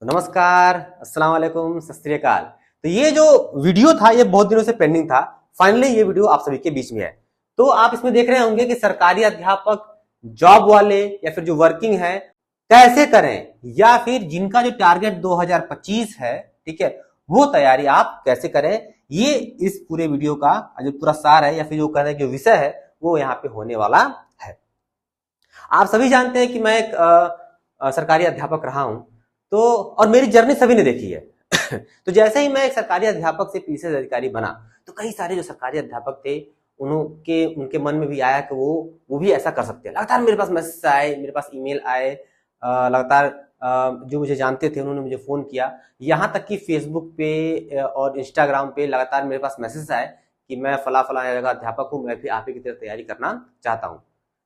तो नमस्कार, अस्सलाम वालेकुम, सत श्री अकाल। तो ये जो वीडियो था ये बहुत दिनों से पेंडिंग था। फाइनली ये वीडियो आप सभी के बीच में है। तो आप इसमें देख रहे होंगे कि सरकारी अध्यापक, जॉब वाले या फिर जो वर्किंग है कैसे करें, या फिर जिनका जो टारगेट 2025 है, ठीक है, वो तैयारी आप कैसे करें। ये इस पूरे वीडियो का जो पूरा सार है या फिर जो कहने जो विषय है वो यहाँ पे होने वाला है। आप सभी जानते हैं कि मैं एक सरकारी अध्यापक रहा हूं, तो और मेरी जर्नी सभी ने देखी है। तो जैसे ही मैं एक सरकारी अध्यापक से पीसीएस अधिकारी बना, तो कई सारे जो सरकारी अध्यापक थे उनके मन में भी आया कि वो भी ऐसा कर सकते हैं। लगातार मेरे पास मैसेज आए, मेरे पास ईमेल आए, लगातार जो मुझे जानते थे उन्होंने मुझे फोन किया। यहाँ तक कि फेसबुक पे और इंस्टाग्राम पे लगातार मेरे पास मैसेज आए कि मैं फला फला जगह अध्यापक हूँ, मैं भी आप ही की तरह तैयारी करना चाहता हूँ।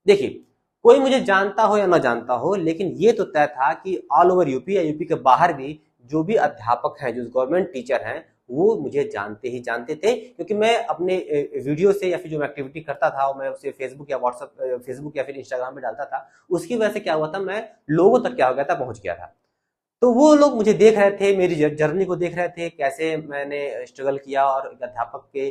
देखिए, कोई मुझे जानता हो या ना जानता हो, लेकिन ये तो तय था कि ऑल ओवर यूपी या यूपी के बाहर भी जो भी अध्यापक हैं, जो गवर्नमेंट टीचर हैं, वो मुझे जानते ही जानते थे। क्योंकि मैं अपने वीडियो से या फिर जो मैं एक्टिविटी करता था मैं उसे फेसबुक या व्हाट्सएप, फेसबुक या फिर इंस्टाग्राम में डालता था, उसकी वजह से क्या हुआ था, मैं लोगों तक क्या हो गया था, पहुंच गया था। तो वो लोग मुझे देख रहे थे, मेरी जर्नी को देख रहे थे, कैसे मैंने स्ट्रगल किया और एक अध्यापक के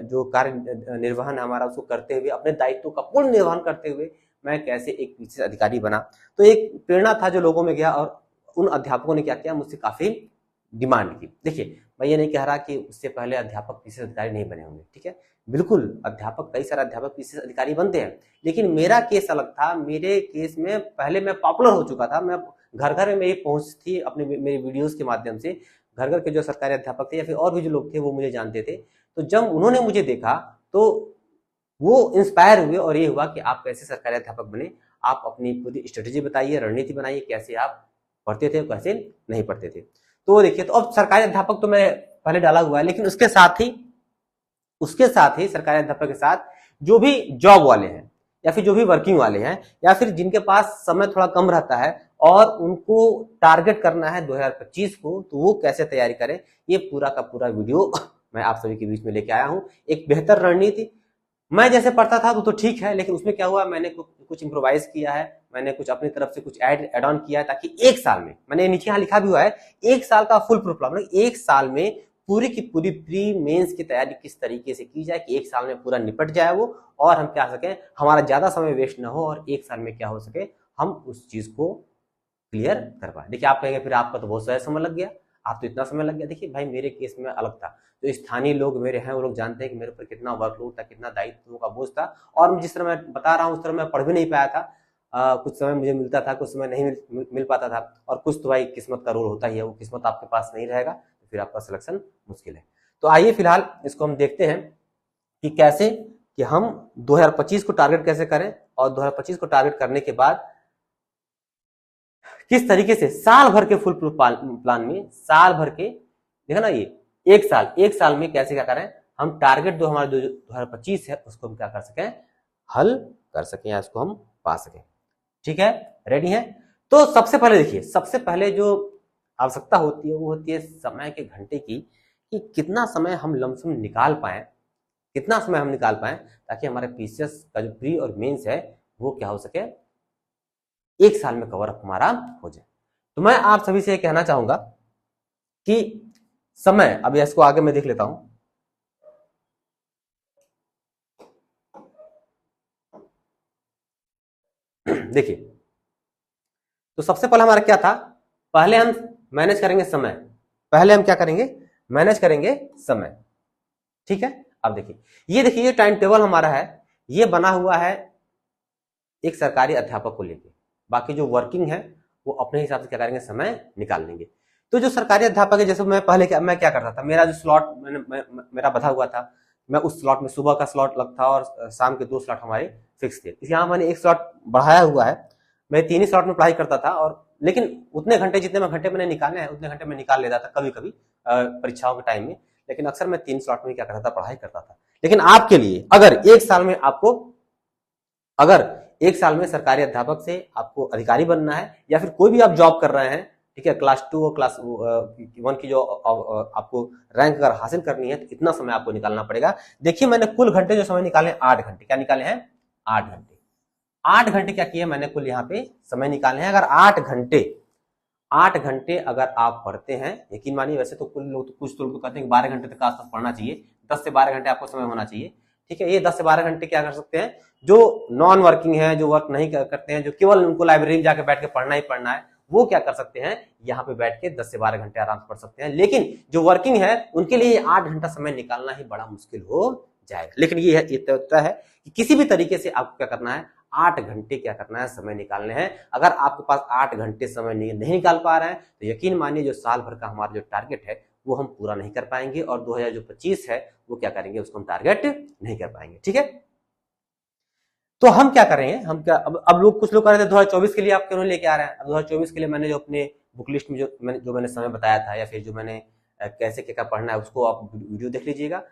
जो कार्य निर्वहन हमारा उसको करते हुए, अपने दायित्व का पूर्ण निर्वहन करते हुए मैं कैसे एक पीसीएस अधिकारी बना। तो एक प्रेरणा था जो लोगों में गया, और उन अध्यापकों ने क्या किया, मुझसे काफी डिमांड की। देखिए, मैं ये नहीं कह रहा कि उससे पहले अध्यापक पीसीएस अधिकारी नहीं बने होंगे, ठीक है, बिल्कुल अध्यापक, कई सारे अध्यापक पीसीएस अधिकारी बनते हैं, लेकिन मेरा केस अलग था। मेरे केस में पहले मैं पॉपुलर हो चुका था, मैं घर घर में मेरी पहुंच थी अपने मेरे वीडियोस के माध्यम से। घर घर के जो सरकारी अध्यापक थे या फिर और भी जो लोग थे वो मुझे जानते थे। तो जब उन्होंने मुझे देखा तो वो इंस्पायर हुए और ये हुआ कि आप कैसे सरकारी अध्यापक बने, आप अपनी पूरी स्ट्रेटेजी बताइए, रणनीति बनाइए, कैसे आप पढ़ते थे, कैसे नहीं पढ़ते थे। तो देखिए, तो अब सरकारी अध्यापक तो मैं पहले डाला हुआ है, लेकिन उसके साथ ही सरकारी अध्यापक के साथ जो भी जॉब वाले हैं या फिर जो भी वर्किंग वाले हैं या फिर जिनके पास समय थोड़ा कम रहता है और उनको टारगेट करना है 2025 को, तो वो कैसे तैयारी करें, ये पूरा का पूरा वीडियो मैं आप सभी के बीच में लेके आया हूं। एक बेहतर रणनीति, मैं जैसे पढ़ता था वो तो ठीक है, लेकिन उसमें क्या हुआ, मैंने कुछ इम्प्रोवाइज किया है, मैंने कुछ अपनी तरफ से कुछ एड ऑन किया है, ताकि एक साल में, मैंने नीचे यहाँ लिखा भी हुआ है, एक साल का फुल प्रूफ प्लान, एक साल में पूरी की पूरी प्री मेंस की तैयारी किस तरीके से की जाए कि एक साल में पूरा निपट जाए वो, और हम क्या सकें, हमारा ज्यादा समय वेस्ट ना हो, और एक साल में क्या हो सके, हम उस चीज को क्लियर कर पाए। देखिए, आप कहेंगे फिर आपका तो बहुत सारा समय लग गया, आप तो इतना समय लग गया। देखिए भाई, मेरे केस में अलग था। जो स्थानीय लोग मेरे हैं वो लोग जानते हैं कि मेरे ऊपर कितना वर्कलोड था, कितना दायित्वों का बोझ था, और जिस तरह मैं बता रहा हूँ उस तरह मैं पढ़ भी नहीं पाया था। कुछ समय मुझे मिलता था, कुछ समय नहीं मिल पाता था, और कुछ तो भाई किस्मत का रोल होता ही है, वो किस्मत आपके पास नहीं रहेगा तो फिर आपका सिलेक्शन मुश्किल है। तो आइए फिलहाल इसको हम देखते हैं कि कैसे कि हम 2025 को टारगेट कैसे करें, और 2025 को टारगेट करने के बाद किस तरीके से साल भर के फुल प्लान में, साल भर के, देखा ना, ये एक साल में कैसे क्या करें, हम टारगेट जो हमारा 2025 है उसको हम क्या कर सकें, हल कर सकें, या उसको हम पा सकें। ठीक है, रेडी है। तो सबसे पहले देखिए, सबसे पहले जो आवश्यकता होती है वो होती है समय के घंटे की, कि कितना समय हम लमसम निकाल पाए, कितना समय हम निकाल पाए, ताकि हमारे पीसीएस का जो प्री और मेंस है वो क्या हो सके, एक साल में कवर अप हमारा हो जाए। तो मैं आप सभी से कहना चाहूंगा कि समय, अब इसको आगे मैं देख लेता हूं। देखिए, तो सबसे पहले हमारा क्या था, पहले हम मैनेज करेंगे समय, पहले हम क्या करेंगे, मैनेज करेंगे समय। ठीक है, अब देखिए, ये टाइम टेबल हमारा है, ये बना हुआ है एक सरकारी अध्यापक को लेके। बाकी जो वर्किंग है वो अपने हिसाब से क्या करेंगे, समय निकाल लेंगे। तो जो सरकारी अध्यापक है, जैसे मैं पहले मैं क्या करता था, मेरा जो स्लॉट मेरा बधा हुआ था, मैं उस स्लॉट में सुबह का स्लॉट लगता था और शाम के 2 स्लॉट हमारे फिक्स थे। यहाँ मैंने एक स्लॉट बढ़ाया हुआ है, मैं 3 ही स्लॉट में पढ़ाई करता था, और लेकिन उतने घंटे जितने में घंटे मैंने निकाले हैं उतने घंटे में निकाल लेता था कभी कभी परीक्षाओं के टाइम में, लेकिन अक्सर मैं 3 स्लॉट में क्या करता था, पढ़ाई करता था। लेकिन आपके लिए अगर एक साल में सरकारी अध्यापक से आपको अधिकारी बनना है, या फिर कोई भी आप जॉब कर रहे हैं, ठीक है, क्लास 2 और क्लास 1 की जो आपको रैंक अगर हासिल करनी है, तो इतना समय आपको निकालना पड़ेगा। देखिए, मैंने कुल घंटे जो समय निकाले 8 घंटे, क्या निकाले हैं, 8 घंटे। 8 घंटे क्या किए मैंने कुल यहाँ पे समय निकाले हैं। अगर 8 घंटे 8 घंटे अगर आप पढ़ते हैं, यकीन मानिए वैसे तो कुछ लोग तो कहते हैं कि 12 घंटे तक आसपास पढ़ना चाहिए, 10 से 12 घंटे आपको समय होना चाहिए। ठीक है, ये 10 से 12 घंटे क्या कर सकते हैं, जो नॉन वर्किंग है, जो वर्क नहीं करते हैं, जो केवल उनको लाइब्रेरी में जाकर बैठ के पढ़ना ही पढ़ना है, वो क्या कर सकते हैं, यहाँ पे बैठ के 10 से 12 घंटे आराम से पढ़ सकते हैं। लेकिन जो वर्किंग है उनके लिए 8 घंटा समय निकालना ही बड़ा मुश्किल हो जाएगा। लेकिन ये तय है कि किसी भी तरीके से आपको क्या करना है, 8 घंटे क्या करना है, समय निकालने हैं। अगर आपके पास 8 घंटे समय नहीं निकाल पा रहे हैं तो यकीन मानिए जो साल भर का हमारा जो टारगेट है वो हम पूरा नहीं कर पाएंगे, और 2025 है वो क्या करेंगे, उसको हम टारगेट नहीं कर पाएंगे। ठीक है, तो हम क्या करेंगे, हम क्या अब लोग कुछ लोग कह रहे थे 2024 के लिए आप क्यों लेके आ रहे हैं। अब 2024 के लिए मैंने जो अपने बुक लिस्ट में जो मैंने समय बताया था, या फिर जो मैंने कैसे क्या पढ़ना है, उसको आप वीडियो देख लीजिएगा।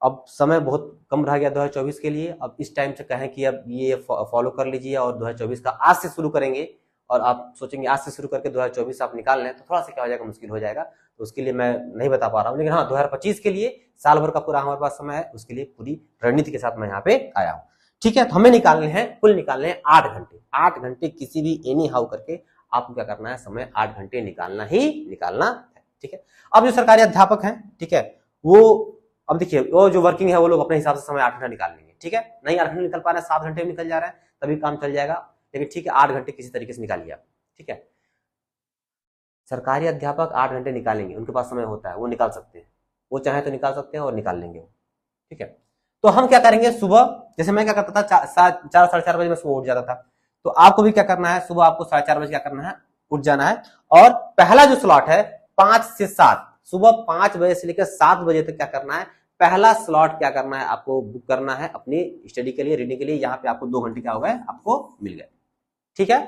अब समय बहुत कम रह गया 2024 के लिए। अब इस टाइम से कहें कि अब ये फॉलो कर लीजिए और 2024 का आज से शुरू करेंगे, और आप सोचेंगे आज से शुरू करके 2024 आप निकाल लें, तो थोड़ा सा क्या हो जाएगा, मुश्किल हो जाएगा। तो उसके लिए मैं नहीं बता पा रहा हूँ, लेकिन हाँ 2025 के लिए साल भर का पूरा हमारे पास समय है, उसके लिए पूरी रणनीति के साथ मैं यहाँ पे आया हूँ। ठीक है, तो हमें निकालने हैं, कुल निकालने हैं 8 घंटे। 8 घंटे किसी भी एनी हाउ करके आपको क्या करना है, समय 8 घंटे निकालना ही निकालना है। ठीक है, अब जो सरकारी अध्यापक हैं, ठीक है, वो अब देखिए वो जो वर्किंग है वो लोग अपने हिसाब से समय 8 घंटा निकाल लेंगे। ठीक है, नहीं 8 घंटे निकल पा रहे हैं, 7 घंटे में निकल जा रहा है, तभी काम चल जाएगा। लेकिन ठीक है, 8 घंटे किसी तरीके से निकालिए आप। ठीक है, सरकारी अध्यापक 8 घंटे निकालेंगे, उनके पास समय होता है, वो निकाल सकते हैं, वो चाहे तो निकाल सकते हैं और निकाल लेंगे वो। ठीक है, तो हम क्या करेंगे, सुबह जैसे मैं क्या करता था, 4 साढ़े 4 बजे मैं सुबह उठ जाता था, तो आपको भी क्या करना है, सुबह आपको 4:30 बजे क्या करना है, उठ जाना है। और पहला जो स्लॉट है 5 से 7, सुबह 5 बजे से लेकर 7 बजे तक क्या करना है, पहला स्लॉट क्या करना है, आपको बुक करना है अपनी स्टडी के लिए, रीडिंग के लिए। यहाँ पे आपको 2 घंटे क्या हो गए, आपको मिल गए। ठीक है,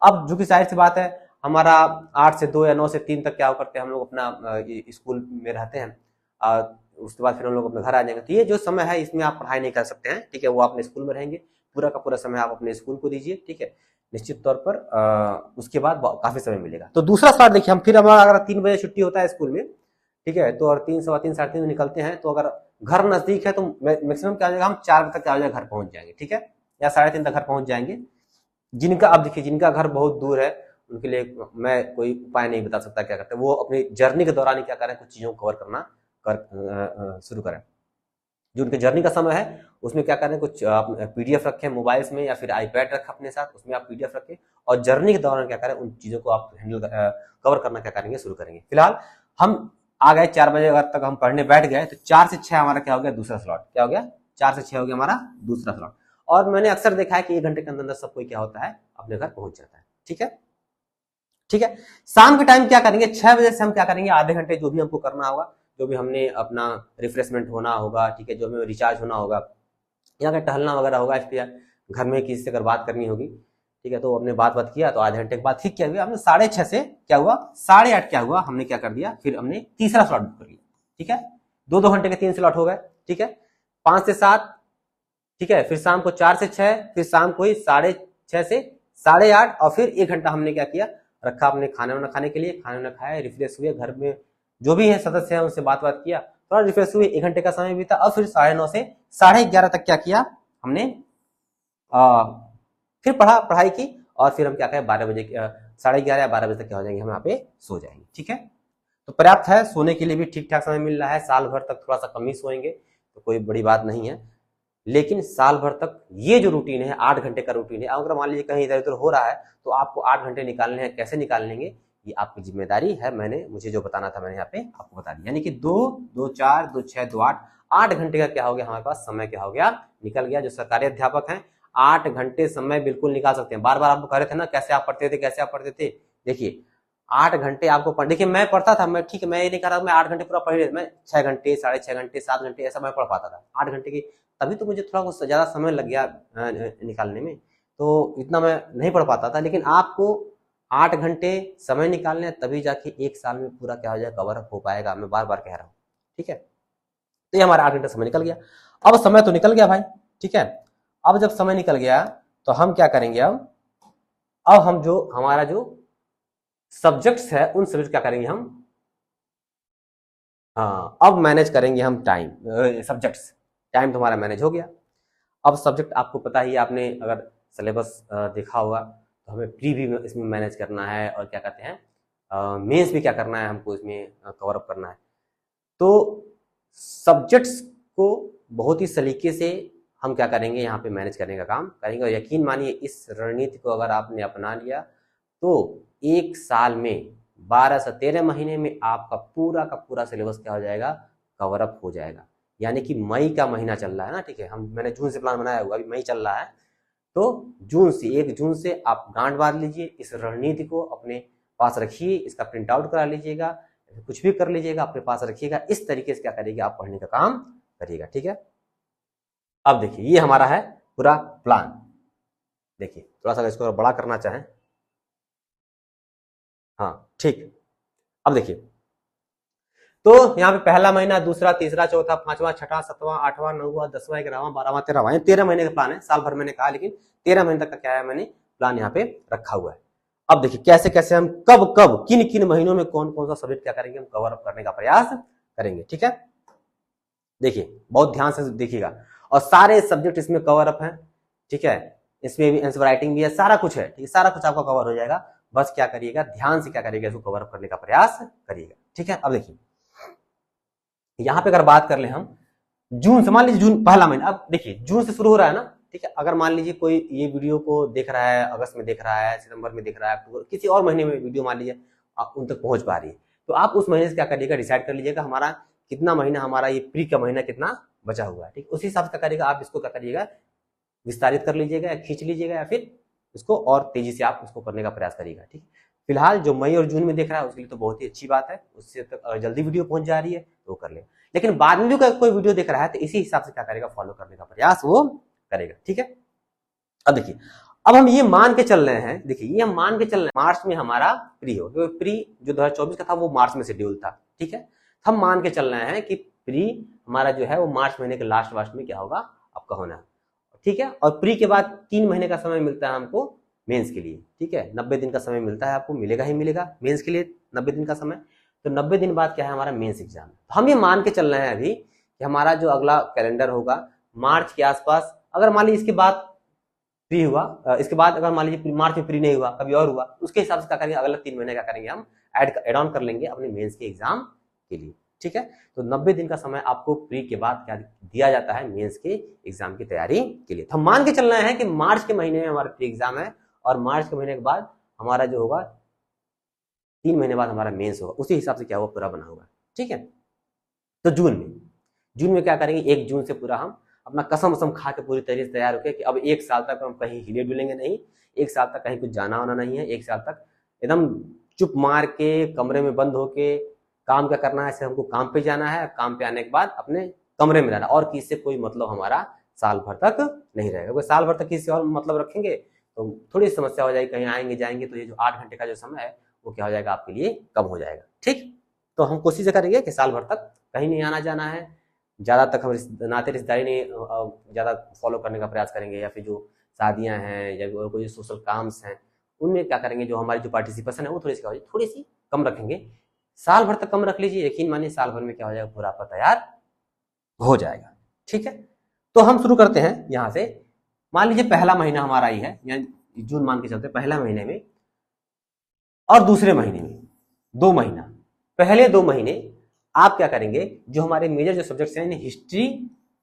अब जो कि जाहिर सी बात है, हमारा 8 से 2 या 9 से 3 तक क्या करते हैं, हम लोग अपना स्कूल में रहते हैं, उसके बाद फिर हम लोग अपने घर आ जाएंगे। तो ये जो समय है इसमें आप पढ़ाई नहीं कर सकते हैं। ठीक है, वो अपने स्कूल में रहेंगे, पूरा का पूरा समय आप अपने स्कूल को दीजिए। ठीक है, निश्चित तौर पर उसके बाद काफी समय मिलेगा। तो दूसरा स्लॉट देखिए, हम फिर हमारा अगर 3 बजे छुट्टी होता है स्कूल में, ठीक है, तो और 3, सवा 3, साढ़े 3 निकलते हैं, तो अगर घर नजदीक है तो मैक्सिमम क्या हो जाएगा, हम 4 बजे तक क्या हो जाएगा, घर पहुंच जाएंगे। ठीक है, या 3:30 तक घर पहुंच जाएंगे। जिनका अब देखिए, जिनका घर बहुत दूर है उनके लिए मैं कोई उपाय नहीं बता सकता क्या करते हैं, वो अपनी जर्नी के दौरान ही क्या करें, कुछ चीजों को कवर करना शुरू करें। जो उनके जर्नी का समय है उसमें क्या करें, कुछ पीडीएफ रखें मोबाइल्स में, या फिर आईपैड रखें अपने साथ, उसमें आप पीडीएफ रखें, और जर्नी के दौरान क्या करें, उन चीजों को आप हैंडल कवर करना क्या करेंगे, शुरू करेंगे। फिलहाल हम आ गए 4 बजे अगर तक हम पढ़ने बैठ गए, तो 4 से 6 हमारा क्या हो गया, दूसरा स्लॉट। क्या हो गया, 4 से 6 हो गया हमारा दूसरा स्लॉट। और मैंने अक्सर देखा है कि 1 घंटे के अंदर सब कोई क्या होता है, अपने घर पहुंच जाता है। ठीक है, ठीक है, शाम के टाइम क्या करेंगे, 6 बजे से हम क्या करेंगे, आधे घंटे जो भी हमको करना होगा, जो भी हमने अपना रिफ्रेशमेंट होना होगा, ठीक है, जो हमें रिचार्ज होना होगा, या अगर टहलना वगैरह होगा, इसलिए घर में किसी से अगर बात करनी होगी, ठीक है, तो हमने बात किया, तो आधे घंटे के बाद ठीक क्या हुआ, हमने 6:30 से क्या हुआ, 8:30 क्या हुआ, हमने क्या कर दिया, फिर हमने तीसरा स्लॉट बुक कर लिया। ठीक है, 2-2 घंटे के 3 स्लॉट हो गए। ठीक है, 5 से 7, ठीक है, फिर शाम को 4 से 6, फिर शाम को ही 6:30 से 8:30, और फिर 1 घंटा हमने क्या किया, रखा अपने खाना वाना खाने के लिए, खाना वाना खाया, रिफ्रेश हुए, घर में जो भी है सदस्य है उनसे बात किया, थोड़ा रिफ्रेश हुए, 1 घंटे का समय बीता। और फिर 9:30 से 11:30 तक क्या किया हमने, फिर पढ़ाई की, और फिर हम क्या कहें 12 बजे 11:30 या 12 बजे तक क्या हो जाएंगे, हम यहाँ पे सो जाएंगे। ठीक है, तो पर्याप्त है, सोने के लिए भी ठीक ठाक समय मिल रहा है। साल भर तक थोड़ा सा कम ही सोएंगे तो कोई बड़ी बात नहीं है, लेकिन साल भर तक ये जो रूटीन है, 8 घंटे का रूटीन है, अगर मान लीजिए कहीं इधर उधर हो रहा है तो आपको 8 घंटे निकालने हैं। कैसे निकालेंगे, ये आपकी जिम्मेदारी है। मुझे जो बताना था मैंने यहाँ पे आपको बता दिया, यानी कि 2, 2, 4, 2, 6, 2, 8 घंटे का क्या हो गया हमारे पास, समय क्या हो गया, निकल गया। जो सरकारी अध्यापक हैं 8 घंटे समय बिल्कुल निकाल सकते हैं। बार बार आपको कह रहे थे ना, कैसे आप पढ़ते थे, कैसे आप पढ़ते थे। देखिए 8 घंटे आपको पढ़, देखिए मैं पढ़ता था, मैं ठीक है, मैं ये नहीं कह रहा मैं 8 घंटे पूरा पढ़ रहा, मैं 6 घंटे, 6.5 घंटे, 7 घंटे ऐसा मैं पढ़ पाता था। 8 घंटे की तभी तो मुझे थोड़ा कुछ ज्यादा समय लग गया निकालने में, तो इतना मैं नहीं पढ़ पाता था। लेकिन आपको 8 घंटे समय निकालने, तभी जाके 1 साल में पूरा क्या हो जाए, कवर अप हो पाएगा। मैं बार बार कह रहा हूँ। ठीक है, तो ये हमारा 8 घंटे समय निकल गया। अब समय तो निकल गया भाई। ठीक है, अब जब समय निकल गया तो हम क्या करेंगे, अब हम जो हमारा जो सब्जेक्ट्स है उन सब्जेक्ट क्या करेंगे हम, हाँ अब मैनेज करेंगे हम टाइम, सब्जेक्ट्स। टाइम तो हमारा मैनेज हो गया। अब सब्जेक्ट आपको पता ही, आपने अगर सिलेबस देखा होगा तो हमें प्री भी इसमें मैनेज करना है, और क्या कहते हैं मेंस भी क्या करना है हमको इसमें कवर अप करना है। तो सब्जेक्ट्स को बहुत ही सलीके से हम क्या करेंगे यहाँ पे मैनेज करने का काम करेंगे, और यकीन मानिए इस रणनीति को अगर आपने अपना लिया तो एक साल में 12 से 13 महीने में आपका पूरा का पूरा सिलेबस क्या हो जाएगा, कवर अप हो जाएगा। यानी कि मई का महीना चल रहा है ना, ठीक है, मैंने जून से प्लान बनाया हुआ, अभी मई चल रहा है, तो जून से 1 जून से आप गांठ बांध लीजिए, इस रणनीति को अपने पास रखिए, इसका प्रिंट आउट करा लीजिएगा, कुछ भी कर लीजिएगा, अपने पास रखिएगा, इस तरीके से क्या करिएगा, आप पढ़ने का काम करिएगा। ठीक है, अब देखिए ये हमारा है पूरा प्लान। देखिए थोड़ा सा इसको बड़ा करना चाहें, हाँ ठीक। अब देखिए तो यहाँ पे पहला महीना, दूसरा, तीसरा, चौथा, पांचवा, छठा, सातवां, आठवां, नौवां, 10वां, 11वां, 12वां, 13वां, 13 महीने का प्लान है। साल भर मैंने कहा, लेकिन 13 महीने तक का क्या है, मैंने प्लान यहाँ पे रखा हुआ है। अब देखिए कैसे कैसे हम कब कब किन किन महीनों में कौन कौन सा सब्जेक्ट क्या करेंगे, हम कवर अप करने का प्रयास करेंगे। ठीक है, देखिए बहुत ध्यान से देखिएगा, और सारे सब्जेक्ट इसमें कवर अप है। ठीक है, इसमें भी आंसर राइटिंग भी है, सारा कुछ है, ठीक है, सारा कुछ आपका कवर हो जाएगा। बस क्या करिएगा, ध्यान से क्या करिएगा, इसको कवर अप करने का प्रयास करिएगा। ठीक है, अब देखिए यहां पे अगर बात कर ले हम जून से, मान लीजिए जून पहला महीना, अब देखिए जून से शुरू हो रहा है ना। ठीक है, अगर मान लीजिए कोई ये वीडियो को देख रहा है, अगस्त में देख रहा है, सितंबर में देख रहा है, अक्टूबर, किसी और महीने में वीडियो मान लीजिए उन तक पहुंच पा रही है, तो आप उस महीने से क्या करिएगा, डिसाइड कर लीजिएगा हमारा कितना महीना, हमारा ये प्री का महीना कितना बचा हुआ है। ठीक, उसी हिसाब से क्या करिएगा, आप इसको क्या करिएगा, विस्तारित कर लीजिएगा, या खींच लीजिएगा, या फिर इसको और तेजी से आप उसको करने का प्रयास करिएगा। ठीक, फिलहाल जो मई और जून में देख रहा है उसके लिए तो बहुत ही अच्छी बात है, उससे तक अगर जल्दी वीडियो पहुंच जा रही है तो कर ले, लेकिन बाद में भी कोई वीडियो देख रहा है तो इसी हिसाब से क्या करेगा, फॉलो करने का प्रयास वो करेगा। ठीक है, अब देखिए अब हम ये मान के चल रहे हैं, देखिए ये हम मान के चल रहे हैं मार्च में हमारा प्री हो, क्योंकि प्री जो 2024 का था वो मार्च में शेड्यूल था। ठीक है, हम मान के चल रहे हैं कि प्री हमारा जो है वो मार्च महीने के लास्ट में क्या होगा, आपका होना है। ठीक है, और प्री के बाद 3 महीने का समय मिलता है हमको मेंस के लिए। ठीक है, 90 दिन का समय मिलता है आपको, मिलेगा ही मिलेगा मेंस के लिए 90 दिन का समय। तो 90 दिन बाद क्या है, हमारा मेंस एग्जाम। तो हम ये मान के चल रहे हैं अभी कि हमारा जो अगला कैलेंडर होगा मार्च के आसपास, अगर मान लीजिए इसके बाद प्री हुआ, इसके बाद अगर मान लीजिए मार्च में प्री नहीं हुआ, कभी और हुआ, उसके हिसाब से क्या करेंगे, अगला 3 महीने क्या करेंगे, हम एड ऑन कर लेंगे अपने मेंस के एग्जाम के लिए। ठीक है, तो 90 दिन का समय आपको प्री के बाद क्या दिया जाता है, मेंस के एग्जाम की तैयारी के लिए। तो हम मान के चलना है कि मार्च के महीने में हमारा प्री एग्जाम है, और मार्च के महीने के बाद हमारा जो होगा 3 महीने बाद हमारा मेंस होगा, उसी हिसाब से क्या हुआ, पूरा बना होगा। ठीक है, तो जून में क्या करेंगे, 1 जून से पूरा हम अपना कसम वसम खा के पूरी तरीके से तैयार होकर कि अब 1 साल तक हम कहीं हिले डुलेंगे नहीं, 1 साल तक कहीं कुछ जाना वाना नहीं है, 1 साल तक एकदम चुप मार के कमरे में बंद होके काम क्या करना है, हमको काम पे जाना है, काम पे आने के बाद अपने कमरे में रहना, और किसी से कोई मतलब हमारा साल भर तक नहीं रहेगा। कोई साल भर तक किसी और मतलब रखेंगे तो थोड़ी समस्या हो जाएगी, कहीं आएंगे जाएंगे तो ये जो 8 घंटे का जो समय है वो क्या हो जाएगा, आपके लिए कम हो जाएगा। ठीक, तो हम कोशिश करेंगे कि साल भर तक कहीं नहीं आना जाना है, ज्यादा तक हम नाते रिश्तेदारी नहीं ज्यादा फॉलो करने का प्रयास करेंगे, या फिर जो शादियां हैं या कोई सोशल काम्स हैं उनमें क्या करेंगे, जो हमारी जो पार्टिसिपेशन है वो थोड़ी सी कम रखेंगे। साल भर तक कम रख लीजिए, यकीन मानिए साल भर में क्या हो जाएगा, पूरा आपका तैयार हो जाएगा। ठीक है, तो हम शुरू करते हैं यहां से। मान लीजिए पहला महीना हमारा ही है, यानी जून मान के चलते, पहला महीने में और दूसरे महीने में 2 महीना, पहले 2 महीने आप क्या करेंगे, जो हमारे मेजर जो सब्जेक्ट्स हैं, हिस्ट्री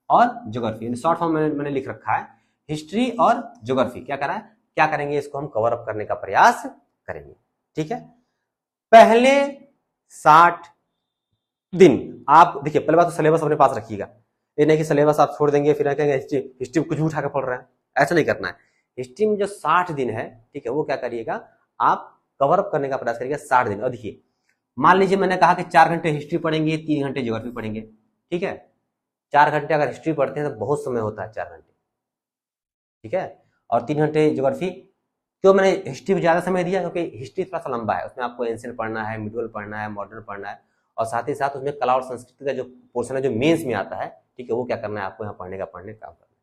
और ज्योग्राफी, शॉर्ट फॉर्म में मैंने लिख रखा है, हिस्ट्री और ज्योग्राफी क्या करेंगे, इसको हम कवर अप करने का प्रयास करेंगे। ठीक है, पहले 60 दिन आप देखिए, पहले बात तो सिलेबस अपने पास रखिएगा, ये नहीं कि सिलेबस आप छोड़ देंगे फिर कहेंगे हिस्ट्री कुछ भी उठा के पढ़ रहे हैं, ऐसा नहीं करना है। हिस्ट्री में जो 60 दिन है, ठीक है, वो क्या करिएगा, आप कवर अप करने का प्रयास करिएगा 60 दिन। और देखिए मान लीजिए मैंने कहा कि 4 घंटे हिस्ट्री पढ़ेंगे, 3 घंटे ज्योग्राफी पढ़ेंगे। ठीक है, 4 घंटे अगर हिस्ट्री पढ़ते हैं तो बहुत समय होता है 4 घंटे। ठीक है, और 3 घंटे ज्योग्राफी। क्यों मैंने हिस्ट्री में ज्यादा समय दिया, क्योंकि हिस्ट्री थोड़ा सा लंबा है, उसमें आपको एंशिएंट पढ़ना है, मिडिवल पढ़ना है, मॉडर्न पढ़ना है, और साथ ही साथ उसमें कला और संस्कृति का जो पोर्शन है जो मेंस में आता है, ठीक है, वो क्या करना है आपको यहाँ पढ़ने का काम करना है।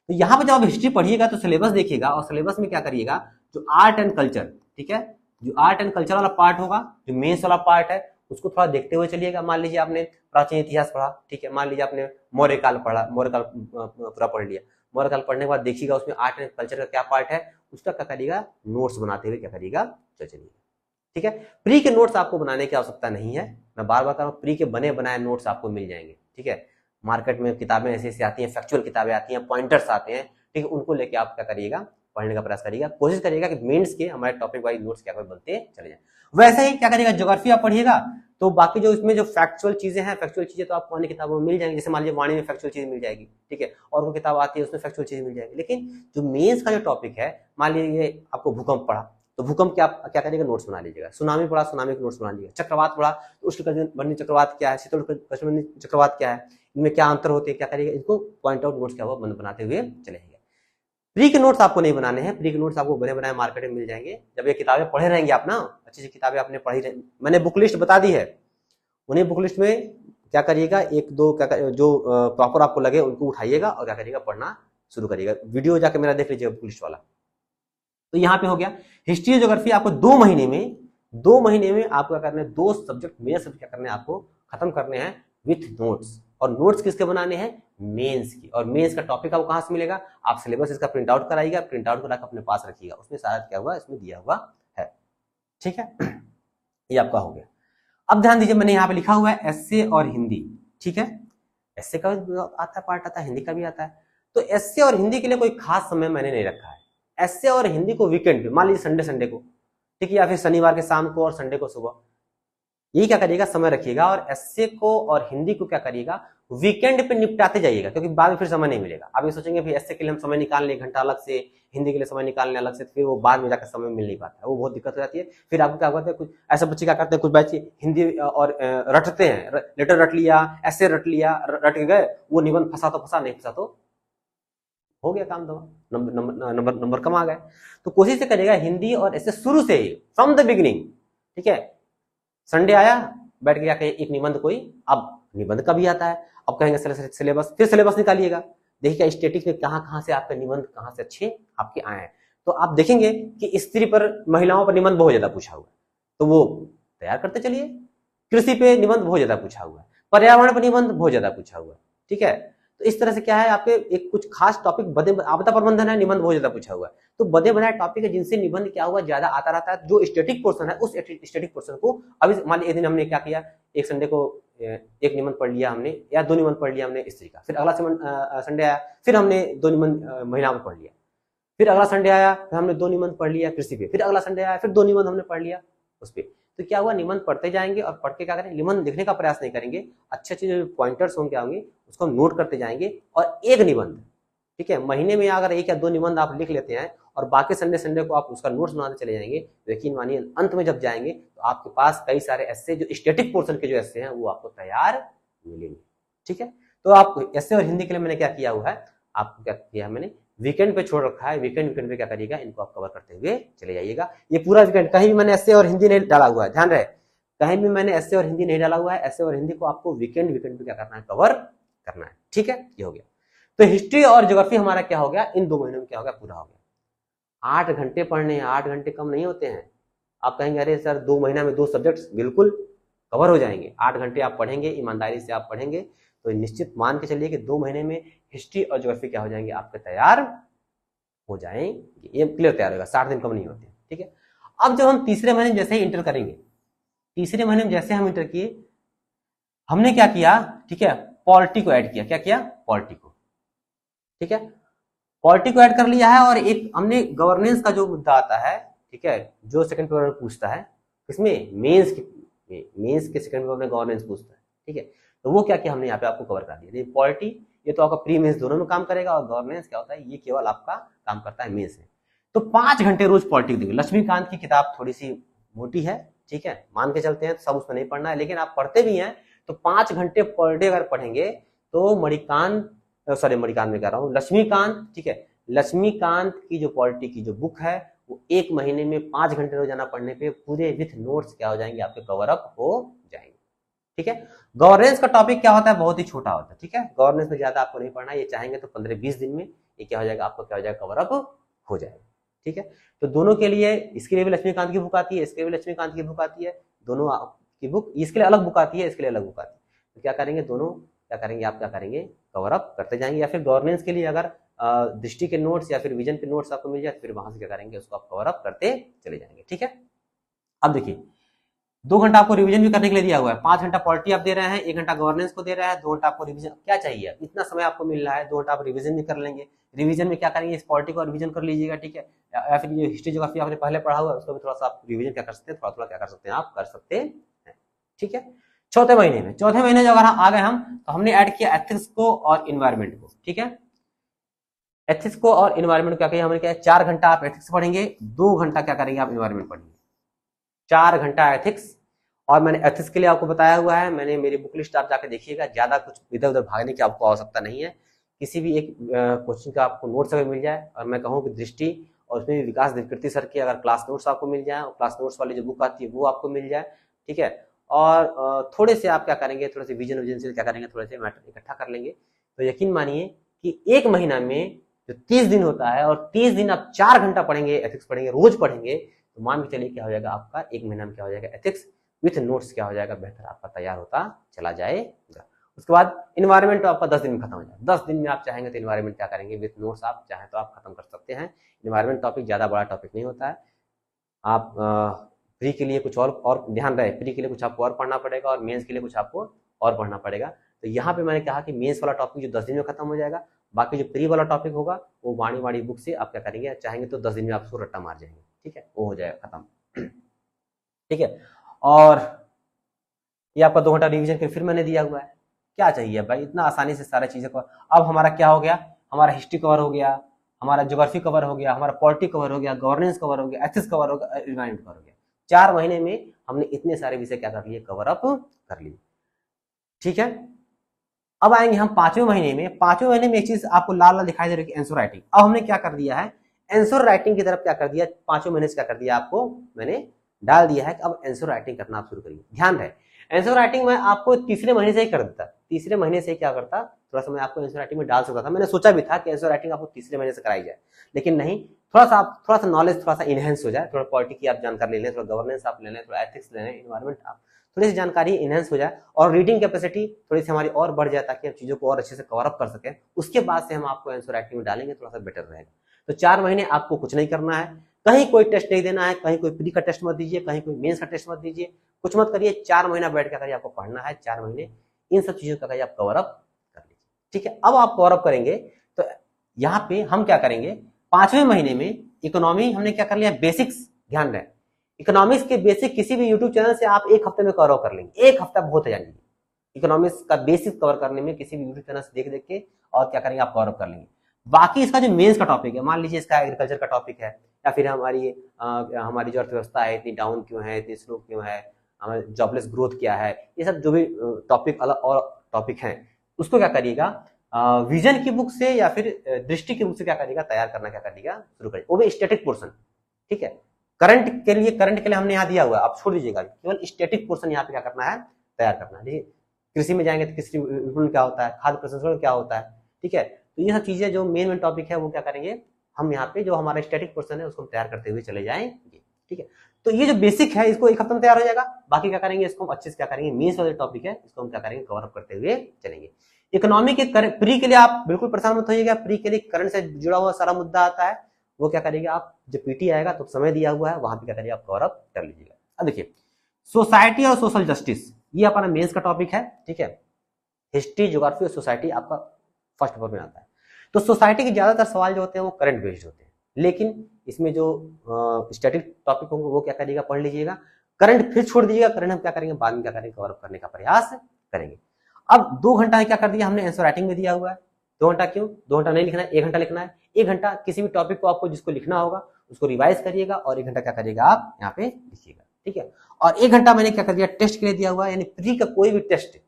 तो यहाँ पे जब आप हिस्ट्री पढ़िएगा तो सिलेबस देखिएगा, और सिलेबस में क्या करिएगा, जो आर्ट एंड कल्चर, ठीक है, जो आर्ट एंड कल्चर वाला पार्ट होगा, जो मेंस वाला पार्ट है, उसको थोड़ा देखते हुए चलिएगा। मान लीजिए आपने प्राचीन इतिहास पढ़ा, ठीक है, मान लीजिए आपने मौर्य काल पढ़ा, मौर्य काल पूरा पढ़ लिया, मौर्य काल पढ़ने के बाद देखिएगा उसमें आर्ट एंड कल्चर का क्या पार्ट है, उसका क्या करिएगा, नोट्स बनाते हुए क्या करिएगा, चलिएगा। ठीक है। प्री के नोट्स आपको बनाने की आवश्यकता नहीं है, मैं बार बार कह रहा हूँ, प्री के बने बनाए नोट्स आपको मिल जाएंगे। ठीक है, मार्केट में किताबें ऐसी ऐसी आती हैं, फैक्चुअल किताबें आती हैं, पॉइंटर्स आते हैं। ठीक है, उनको लेके आप क्या करिएगा, पढ़ने का प्रयास करिएगा, कोशिश करिएगा कि मेंस के हमारे टॉपिक वाइज नोट्स क्या बनते चले जाए। वैसे ही क्या करिएगा, ज्योग्राफी आप पढ़िएगा तो बाकी जो इसमें जो फैक्चुअल चीजें हैं, फैक्चुअल चीजें तो आपको अन्य किताबों में मिल जाएंगी। जैसे मान लीजिए वाणी में फैक्चुअल चीज मिल जाएगी, ठीक है, और कोई किताब आती है उसमें फैक्चुअल चीज मिल जाएगी। लेकिन जो मेंस का जो टॉपिक है, मान लीजिए आपको भूकंप पढ़ा तो भूकंप के आप क्या करिएगा, नोट्स बना लीजिएगा। सुनामी पढ़ा, सुनामी के नोट्स बना लीजिएगा। चक्रवात पढ़ा तो उष्णकटिबंधीय चक्रवात क्या है, शीतोष्णकटिबंधीय चक्रवात क्या है, इनमें क्या अंतर होते हैं, क्या करिएगा, इनको पॉइंट आउट नोट्स क्या हुआ बनाते हुए चलेंगे। प्री के नोट्स आपको नहीं बनाने हैं, प्री के नोट्स आपको बने बनाए मार्केट में मिल जाएंगे। जब ये किताबें पढ़े रहेंगे आप ना, अच्छी अच्छी किताबें आपने पढ़ी रहेंगी, मैंने बुक लिस्ट बता दी है, उन्हीं बुक लिस्ट में क्या करिएगा, एक दो क्या जो प्रॉपर आपको लगे उनको उठाइएगा और क्या करिएगा, पढ़ना शुरू करिएगा। वीडियो जाके मेरा देख लीजिएगा बुक लिस्ट वाला। तो यहाँ पे हो गया हिस्ट्री ज्योग्राफी। आपको 2 महीने में आपको क्या करना है, 2 सब्जेक्ट मेन सब्जेक्ट क्या करने हैं, आपको खत्म करने हैं विथ नोट्स। और नोट्स किसके बनाने हैं, मेंस की। और मेंस का टॉपिक आपको कहां से मिलेगा, आप सिलेबस इसका प्रिंट आउट कराइएगा, प्रिंट आउट करा अपने पास रखिएगा, उसमें सारा क्या हुआ इसमें दिया हुआ है। ठीक है, ये आपका हो गया। अब ध्यान दीजिए, मैंने यहाँ पे लिखा हुआ है एसए और हिंदी। ठीक है, एसए का आता है पार्ट, आता है हिंदी का भी आता है। तो एसए और हिंदी के लिए कोई खास समय मैंने नहीं रखा है। एसए और हिंदी को वीकेंड पे, मान लीजिए संडे को, ठीक है, या फिर शनिवार के शाम को और संडे को सुबह, यही क्या करिएगा, समय रखिएगा। और एसए को और हिंदी को क्या करिएगा, वीकेंड पे निपटाते जाइएगा, क्योंकि बाद में फिर समय नहीं मिलेगा। आप ये सोचेंगे फिर एसए के लिए हम समय निकाल लें घंटा अलग से, हिंदी के लिए समय निकालने अलग से, फिर वो बाद में जाकर समय मिल नहीं पाता है, वो बहुत दिक्कत हो जाती है। फिर आपको क्या होता है, कुछ ऐसे बच्चे क्या करते हैं, कुछ बच्चे हिंदी और रटते हैं, लेटर रट लिया, एसए रट लिया, रट के गए, वो निबंध फंसा तो फंसा, नहीं फंसा तो हो गया काम, दवा नंबर कम आ गए। तो कोशिश से करिएगा हिंदी और ऐसे शुरू से ही, फ्रॉम द बिगिनिंग। ठीक है, संडे आया, बैठ गया एक निबंध कोई, अब निबंध का भी आता है, अब कहेंगे सिलेबस, फिर सिलेबस निकालिएगा, देखिए स्टेटिक्स में कहां से आपके निबंध कहां से अच्छे आपके आए हैं। तो आप देखेंगे कि स्त्री पर, महिलाओं पर निबंध बहुत ज्यादा पूछा हुआ है, तो वो तैयार करते चलिए। कृषि पे निबंध बहुत ज्यादा पूछा हुआ है, पर्यावरण पर निबंध बहुत ज्यादा पूछा हुआ है। ठीक है, तो इस तरह से क्या है, आपके एक कुछ खास टॉपिक, आपदा प्रबंधन है, निबंध बहुत ज्यादा पूछा हुआ है। तो बदे बनाए टॉपिक है जिनसे निबंध क्या हुआ ज्यादा आता रहता है। जो स्टैटिक पोर्शन है, उस स्टैटिक पोर्शन को, अभी मान लीजिए एक दिन हमने क्या किया, एक संडे को एक निबंध पढ़ लिया हमने, या 2 निबंध पढ़ लिया हमने स्त्री का, फिर अगला संडे आया, फिर हमने 2 निबंध महिलाओं में पढ़ लिया, फिर अगला संडे आया, फिर हमने 2 निबंध पढ़ लिया कृषि पे, फिर अगला संडे आया, फिर 2 निबंध हमने पढ़ लिया उस पर। तो क्या हुआ, निबंध पढ़ते जाएंगे और पढ़ के क्या करेंगे, निबंध लिखने का प्रयास नहीं करेंगे, अच्छे अच्छे जो पॉइंटर्स होंगे आएंगे उसको हम नोट करते जाएंगे। और एक निबंध, ठीक है, महीने में अगर 1 या 2 निबंध आप लिख लेते हैं और बाकी संडे को आप उसका नोट्स बनाते चले जाएंगे, तो यकीन मानिए अंत में जब जाएंगे तो आपके पास कई सारे ऐसे जो स्टैटिक पोर्शन के जो ऐसे हैं वो आपको तैयार मिलेंगे। ठीक है, तो आप ऐसे और हिंदी के लिए मैंने क्या किया हुआ है, आपको क्या किया है, मैंने वीकेंड पे छोड़ रखा है। वीकेंड पे क्या करिएगा, इनको आप कवर करते हुए चले जाइएगा। ये पूरा वीकेंड कहीं भी मैंने ऐसे और हिंदी नहीं डाला हुआ है, ध्यान रहे, कहीं भी मैंने ऐसे और हिंदी नहीं डाला हुआ है। ऐसे और हिंदी को आपको वीकेंड पे क्या करना है, कवर करना है। ठीक है, ये हो गया। तो हिस्ट्री और ज्योग्राफी हमारा क्या हो गया, इन 2 महीनों में क्या हो गया, पूरा हो गया। 8 घंटे पढ़ने हैं, 8 घंटे कम नहीं होते हैं। आप कहेंगे अरे सर 2 महीना में 2 सब्जेक्ट बिल्कुल कवर हो जाएंगे। 8 घंटे आप पढ़ेंगे, ईमानदारी से आप पढ़ेंगे तो निश्चित मान के चलिए कि 2 महीने में हिस्ट्री और ज्योग्राफी क्या हो जाएंगे, आपके तैयार हो जाएंगे, ये क्लियर तैयार होगा, 60 दिन कम नहीं होते। ठीक है, अब जब हम तीसरे महीने जैसे ही इंटर करेंगे, तीसरे महीने में जैसे हम इंटर किए, हमने क्या किया, ठीक है, पॉलिटी को ऐड किया। क्या किया, पॉलिटी को। ठीक है, पॉलिटी को ऐड कर लिया है। और एक हमने गवर्नेंस का जो मुद्दा आता है, ठीक है, जो सेकंड पेपर में पूछता है, इसमें मेंस के सेकंड पेपर में गवर्नेंस पूछता है। ठीक है, तो वो क्या किया हमने यहाँ पे आपको कवर कर दिया। पॉलिटी ये तो आपका प्री मेंस दोनों में काम करेगा, और गवर्नेंस क्या होता है, ये केवल आपका काम करता है मेंस में। तो 5 घंटे रोज पॉलिटिक्स देंगे। लक्ष्मीकांत की किताब थोड़ी सी मोटी है, ठीक है, मान के चलते हैं, सब उसमें नहीं पढ़ना है, लेकिन आप पढ़ते भी हैं तो 5 घंटे पर डे अगर पढ़ेंगे तो मणिकांत में कह रहा हूँ, लक्ष्मीकांत, ठीक है, लक्ष्मीकांत की जो पॉलिटी की जो बुक है वो 1 महीने में 5 घंटे रोजाना पढ़ने पे पूरे विथ नोट्स क्या हो जाएंगे, आपके कवर अप हो जाएंगे। ठीक है, गवर्नेंस का टॉपिक क्या होता है, बहुत ही छोटा होता है। ठीक है, गवर्नेंस में ज्यादा आपको नहीं पढ़ना है, ये चाहेंगे तो 15-20 दिन में ये क्या हो जाएगा, आपको क्या हो जाएगा, कवर अप हो जाएगा। ठीक है, तो दोनों के लिए, इसके लिए भी लक्ष्मीकांत की बुक आती है, इसके लिए भी लक्ष्मीकांत की बुक आती है, दोनों की बुक, इसके लिए अलग बुक आती है, इसके लिए अलग बुक आती है। तो क्या करेंगे, दोनों क्या करेंगे, आप क्या करेंगे, कवर अप करते जाएंगे। या फिर गवर्नेंस के लिए अगर दृष्टि के नोट्स या फिर विजन के नोट्स आपको मिल जाए, फिर वहां से क्या करेंगे, उसको आप कवर अप करते चले जाएंगे। ठीक है, अब देखिए 2 घंटा आपको रिवीजन भी करने के लिए दिया हुआ है, 5 घंटा पॉलिटी आप दे रहे हैं, 1 घंटा गवर्नेंस को दे रहे हैं, 2 घंटा आपको रिवीजन, क्या चाहिए इतना समय आपको मिल रहा है, 2 घंटा आप रिवीजन भी कर लेंगे। रिवीजन में क्या करेंगे, इस पॉलिटी को रिवीजन कर लीजिएगा, ठीक है, या फिर ये हिस्ट्री ज्योग्राफी आपने पहले पढ़ा हुआ है उसको भी थोड़ा सा आप रिवीजन क्या कर सकते हैं, थोड़ा थोड़ा क्या कर सकते हैं, आप कर सकते हैं, ठीक है। चौथे महीने जब आ गए हम, तो हमने ऐड किया एथिक्स को और इन्वायरमेंट को, ठीक है। एथिक्स को और इन्वायरमेंट क्या किया हमने, क्या 4 घंटा आप एथिक्स पढ़ेंगे, 2 घंटा क्या करेंगे आप इन्वायरमेंट पढ़ेंगे, 4 घंटा एथिक्स। और मैंने एथिक्स के लिए आपको बताया हुआ है, मैंने मेरी बुक लिस्ट आप जाकर देखिएगा, ज्यादा कुछ इधर उधर भागने की आपको आवश्यकता नहीं है, किसी भी एक क्वेश्चन का आपको नोट्स अगर मिल जाए, और मैं कहूँ कि दृष्टि और उसमें भी विकास देवकृति सर की अगर क्लास नोट्स आपको मिल जाए, और क्लास नोट्स वाली जो बुक आती है वो आपको मिल जाए, ठीक है। और थोड़े से आप क्या करेंगे, थोड़े से विजन से क्या करेंगे, थोड़े से मैटर इकट्ठा कर लेंगे, तो यकीन मानिए कि एक महीना में जो 30 दिन होता है, और 30 दिन आप 4 घंटा पढ़ेंगे, एथिक्स पढ़ेंगे, रोज पढ़ेंगे, तो मान के चलिए क्या हो जाएगा आपका एक महीना में क्या हो जाएगा, एथिक्स विथ नोट्स क्या हो जाएगा, बेहतर आपका तैयार होता चला जाएगा। उसके बाद इन्वायरमेंट तो आपका 10 दिन में खत्म हो जाएगा, 10 दिन में आप चाहेंगे तो इन्वायरमेंट क्या करेंगे, विथ नोट्स आप चाहें तो आप खत्म कर सकते हैं। इन्वायरमेंट टॉपिक ज्यादा बड़ा टॉपिक नहीं होता है, आप प्री के लिए कुछ और ध्यान रहे, प्री के लिए कुछ आपको और पढ़ना पड़ेगा, और मेंस के लिए कुछ आपको और पढ़ना पड़ेगा। तो यहाँ पे मैंने कहा कि मेंस वाला टॉपिक जो 10 दिन में खत्म हो जाएगा, बाकी जो प्री वाला टॉपिक होगा वो वाणी बुक से आप क्या करेंगे, चाहेंगे तो 10 दिन में आप उसको रट्टा मार जाएंगे, ठीक है, वो हो जाएगा खत्म, ठीक है। और ये आपका 2 घंटा रिवीजन के फिर मैंने दिया हुआ है, क्या चाहिए भाई, इतना आसानी से सारी चीजें को। अब हमारा क्या हो गया, हमारा हिस्ट्री कवर हो गया, हमारा ज्योग्राफी कवर हो गया, हमारा पॉलिटी कवर हो गया, गवर्नेंस कवर हो गया, एथिक्स कवर हो गया, एनवायरनमेंट कवर हो गया। 4 महीने में हमने इतने सारे विषय क्या कर लिए, कवर अप कर लिए, ठीक है। अब आएंगे हम 5वें महीने में। 5वें महीने में एक चीज आपको लाल लाल दिखाई दे रही है, आंसर राइटिंग। अब हमने क्या कर दिया है, आंसर राइटिंग की तरफ क्या कर दिया, 5वें महीने से क्या कर दिया, आपको मैंने डाल दिया है कि अब आंसर राइटिंग करना आप शुरू करिए। ध्यान रहे, आंसर राइटिंग मैं आपको तीसरे महीने से ही कर देता, तीसरे महीने से क्या करता, थोड़ा सा मैं आपको आंसर राइटिंग में डाल सकता था, मैंने सोचा भी था कि आंसर राइटिंग आपको तीसरे महीने से कराई जाए, लेकिन नहीं, थोड़ा सा नॉलेज थोड़ा सा इनहेंस हो जाए, थोड़ा पॉलिटी की आप जानकारी ले लें, थोड़ा गवर्नेंस आप ले लें, थोड़ा एथिक्स ले लें, इन्वायरमेंट आप थोड़ी सी जानकारी इनहेंस हो जाए, और रीडिंग कैपेसिटी थोड़ी सी हमारी और बढ़ जाए, ताकि हम चीजों को और अच्छे से कवर अप कर सकें। उसके बाद से हम आपको आंसर राइटिंग में डालेंगे, थोड़ा सा बेटर रहेगा। तो 4 महीने आपको कुछ नहीं करना है, कहीं कोई टेस्ट नहीं देना है, कहीं कोई प्री का टेस्ट मत दीजिए, कहीं कोई मेंस का टेस्ट मत दीजिए, कुछ मत करिए। 4 महीना बैठ के करिए, आपको पढ़ना है 4 महीने, इन सब चीजों का आप कवर अप कर लीजिए, ठीक है। अब आप कवर अप करेंगे तो यहाँ पे हम क्या करेंगे, 5वें महीने में इकोनॉमी हमने क्या कर लिया, बेसिक्स। ध्यान रहे, इकोनॉमिक्स के बेसिक किसी भी यूट्यूब चैनल से आप 1 हफ्ते में कवर कर लेंगे, 1 हफ्ता बहुत है जानिए, इकोनॉमिक्स का बेसिक कवर करने में किसी भी यूट्यूब चैनल से देख के और क्या करेंगे, आप कवर कर लेंगे। बाकी इसका जो मेंस का टॉपिक है, मान लीजिए इसका एग्रीकल्चर का टॉपिक है, या फिर हमारी जो अर्थव्यवस्था है इतनी डाउन क्यों है, इतनी स्लो क्यों है, हमारे जॉबलेस ग्रोथ क्या है, ये सब जो भी टॉपिक अलग और टॉपिक हैं, उसको क्या करिएगा, विजन की बुक से या फिर दृष्टि की बुक से क्या करिएगा, तैयार करना क्या करिएगा, शुरू करिए, वो भी स्टैटिक पोर्शन, ठीक है। करंट के लिए हमने यहाँ दिया हुआ है, आप छोड़ दीजिएगा, केवल स्टैटिक पोर्शन यहाँ पे क्या करना है, तैयार करना है। देखिए कृषि में जाएंगे तो कृषि विपणन क्या होता है, खाद्य प्रसंस्करण क्या होता है, ठीक है। तो ये सब चीजें जो मेन टॉपिक है वो क्या करेंगे, हम यहाँ पे जो हमारा स्टैटिक पोर्शन है उसको हम तैयार करते हुए चले जाएंगे, ठीक है। तो ये जो बेसिक है इसको 1 हफ्ते में तैयार हो जाएगा, बाकी क्या करेंगे, इसको हम अच्छे से क्या करेंगे, मेंस वाले टॉपिक है इसको हम क्या करेंगे, कवर अप करते हुए चलेंगे। इकोनॉमी के प्री के लिए आप बिल्कुल परेशान मत होइएगा, प्री के लिए करंट से जुड़ा हुआ सारा मुद्दा आता है, वो क्या करेगा, आप जब पीटी आएगा तो समय दिया हुआ है वहां पे क्या करिए, आप कवर अप कर लीजिएगा। अब देखिए सोसाइटी और सोशल जस्टिस, ये अपना मेंस का टॉपिक है, ठीक है। हिस्ट्री, ज्योग्राफी और सोसाइटी आपका फर्स्ट पेपर में आता है। तो सोसाइटी के ज्यादातर सवाल जो होते हैं वो करंट बेस्ड होते हैं, लेकिन इसमें जो स्टैटिक टॉपिक होंगे वो क्या करिएगा, पढ़ लीजिएगा। करंट फिर छोड़ दीजिएगा, करंट हम क्या करेंगे, बाद में क्या करेंगे, कवर अप करने का प्रयास करेंगे। अब 2 घंटा क्या कर दिया हमने, आंसर राइटिंग में दिया हुआ है। 2 घंटा क्यों, 2 घंटा नहीं लिखना है, 1 घंटा लिखना है। 1 घंटा किसी भी टॉपिक को आपको जिसको लिखना होगा उसको रिवाइज करिएगा, और 1 घंटा क्या करिएगा, आप यहाँ पे लिखिएगा, ठीक है। और 1 घंटा मैंने क्या कर दिया, टेस्ट के लिए दिया हुआ है, यानी प्री का कोई भी टेस्ट।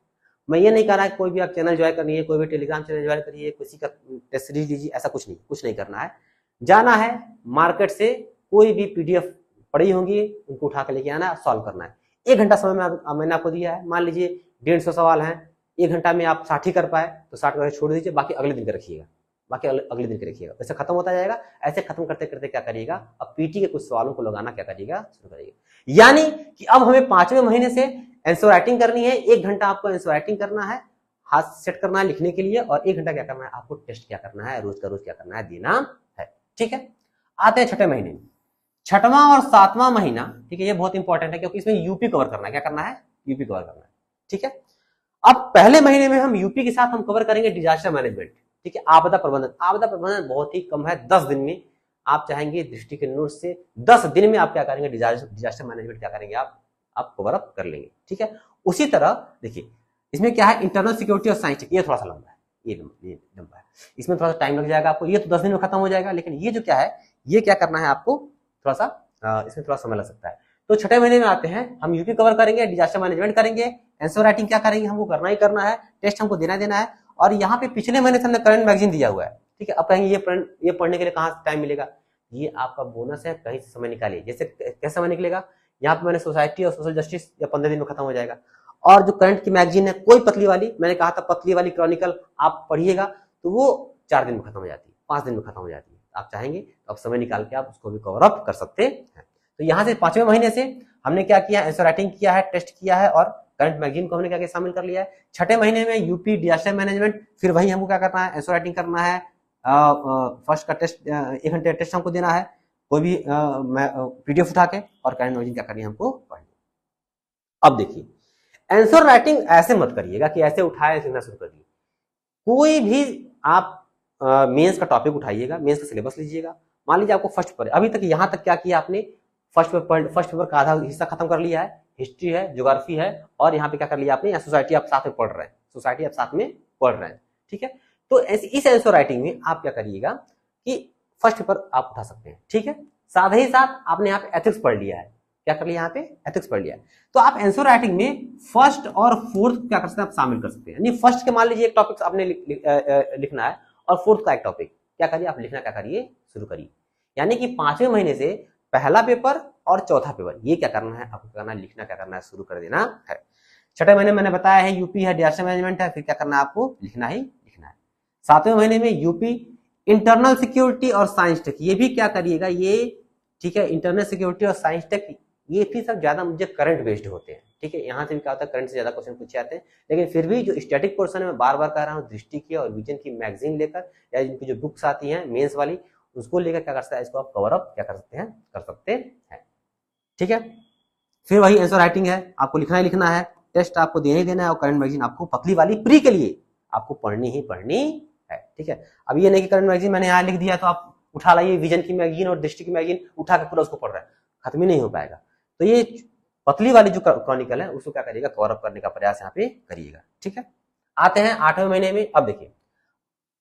मैं ये नहीं कह रहा है कोई भी आप चैनल ज्वाइन करिए, कोई भी टेलीग्राम चैनल ज्वाइन करिए, किसी का टेस्ट सीरीज लीजिए, ऐसा कुछ नहीं करना है। जाना है मार्केट से कोई भी पीडीएफ पड़ी होंगी उनको उठा के लेके आना, सॉल्व करना है। 1 घंटा समय मैंने आपको दिया है, मान लीजिए 150 सवाल हैं, 1 घंटा में आप 60 ही कर पाए तो 60 करके छोड़ दीजिए, बाकी अगले दिन का रखिएगा, वैसे खत्म होता जाएगा। ऐसे खत्म करते करते क्या करिएगा, अब पीटी के कुछ सवालों को लगाना क्या करिएगा, शुरू करिएगा। यानी कि अब हमें 5वें महीने से आंसर राइटिंग करनी है। 1 घंटा आपको आंसर राइटिंग करना है, हाथ सेट करना है लिखने के लिए, और 1 घंटा क्या करना है, आपको टेस्ट क्या करना है, रोज का रोज क्या करना है, देना है, ठीक है। आते हैं 6ठे महीने में। छठवां और सातवां महीना, ठीक है, ये बहुत इंपॉर्टेंट है क्योंकि इसमें यूपी कवर करना है। क्या करना है? यूपी कवर करना है, ठीक है। अब पहले महीने में हम यूपी के साथ हम कवर करेंगे डिजास्टर मैनेजमेंट, ठीक है, आपदा प्रबंधन। आपदा प्रबंधन बहुत ही कम है, 10 दिन में आप चाहेंगे दृष्टि के नोट से 10 दिन में आप क्या करेंगे, डिजास्टर मैनेजमेंट क्या करेंगे आप कवर अप कर लेंगे, ठीक है। उसी तरह देखिए इसमें क्या है, इंटरनल सिक्योरिटी और साइंस, ये थोड़ा सा लंबा है, ये लंबा है, इसमें थोड़ा सा टाइम लग जाएगा आपको। ये तो 10 दिन में खत्म हो जाएगा, लेकिन ये जो क्या है, ये क्या करना है आपको, थोड़ा सा इसमें थोड़ा समय लग सकता है। तो छठे महीने में आते हैं, हम यूपी कवर करेंगे, डिजास्टर मैनेजमेंट करेंगे, आंसर राइटिंग क्या करेंगे, हमको करना ही करना है, टेस्ट हमको देना है। और यहाँ पे पिछले महीने से हमने करंट मैगजीन दिया हुआ है, ठीक है। अब कहेंगे ये पढ़ने के लिए कहाँ से टाइम मिलेगा, ये आपका बोनस है, कहीं से समय निकालिए। जैसे कैसे समय निकलेगा, यहाँ पे मैंने सोसाइटी और सोशल जस्टिस या 15 दिन में खत्म हो जाएगा। और जो करंट की मैगजीन है, कोई पतली वाली, मैंने कहा था पतली वाली क्रॉनिकल आप पढ़िएगा तो वो 4 दिन में खत्म हो जाती है, 5 दिन में खत्म हो जाती है। आप चाहेंगे तो आप समय निकाल के आप उसको भी कवर अप कर सकते हैं। तो यहाँ से 5वें महीने से हमने क्या किया, आंसर राइटिंग किया है, टेस्ट किया है और करंट मैगजीन को हमने क्या शामिल कर लिया है। छठे महीने में यूपी डिजास्टर मैनेजमेंट, फिर वही हमको क्या करना है, आंसर राइटिंग करना है, फर्स्ट का टेस्ट 1 घंटे टेस्ट हमको देना है, कोई भी पीडीएफ उठा के, और करंट मैगजीन क्या करनी है हमको पढ़नी। अब देखिए आंसर राइटिंग ऐसे मत करिएगा कि ऐसे उठाए लिखना शुरू कर दिए। कोई भी आप मेंस का टॉपिक उठाइएगा, मेंस का सिलेबस लीजिएगा। मान लीजिए आपको फर्स्ट पेपर, अभी तक यहाँ तक क्या किया आपने, फर्स्ट पेपर का आधा हिस्सा खत्म कर लिया है, हिस्ट्री है, ज्योग्राफी है, और यहाँ पे क्या कर लिया आपने, सोसाइटी आप साथ में पढ़ रहे हैं, सोसाइटी आप साथ में पढ़ रहे हैं, ठीक है। तो इस आंसर राइटिंग में आप क्या करिएगा कि फर्स्ट पेपर आप उठा सकते हैं, ठीक है। साथ ही साथ आपने यहाँ पे एथिक्स पढ़ लिया है, क्या कर लिया यहाँ पे, एथिक्स पढ़ लिया है। तो आप आंसर राइटिंग में फर्स्ट और फोर्थ क्या कर सकते हैं, आप शामिल कर सकते हैं। यानी फर्स्ट के मान लीजिए एक टॉपिक आपने लिखना है, और फोर्थ का एक टॉपिक क्या करिए आप लिखना क्या करिए शुरू करिए। यानी कि 5वें महीने से पहला पेपर और चौथा पेपर ये क्या करना है आपको, करना है लिखना, क्या करना है शुरू कर देना है। छठे महीने मैंने बताया है यूपी है, डिजास्टर मैनेजमेंट है, फिर क्या करना है आपको लिखना ही लिखना है। 7वें महीने में यूपी, इंटरनल सिक्योरिटी और साइंस टेक, ये भी क्या करिएगा ये, ठीक है। इंटरनल सिक्योरिटी और साइंस टेक ये भी सब ज्यादा मुझे करंट बेस्ड होते हैं, ठीक है। यहाँ से भी क्या होता है, करंट से ज्यादा क्वेश्चन पूछे जाते हैं। लेकिन फिर भी जो स्टैटिक पोर्शन है मैं बार बार कह रहा हूँ, दृष्टि की और विजन की मैगजीन लेकर या इनकी जो बुक्स आती हैं मेंस वाली, उसको लेकर क्या कर सकते हैं, इसको आप कवर अप क्या कर सकते हैं, कर सकते हैं, ठीक है। फिर वही आंसर राइटिंग है, आपको लिखना ही लिखना है, टेस्ट आपको देना ही देना है, और करंट मैगजीन आपको पतली वाली प्री के लिए आपको पढ़नी ही पढ़नी है, ठीक है। अब ये नहीं कि करंट मैगजीन मैंने यहाँ लिख दिया तो आप उठा लाइए विजन की मैगजीन और दृष्टि की मैगजीन उठा के पूरा उसको पढ़ रहे हैं, खत्म ही नहीं हो पाएगा। तो ये पतली वाली जो क्रॉनिकल है उसको क्या करिएगा, कवर अप करने का प्रयास यहाँ पे करिएगा, ठीक है। आते हैं 8वें महीने में।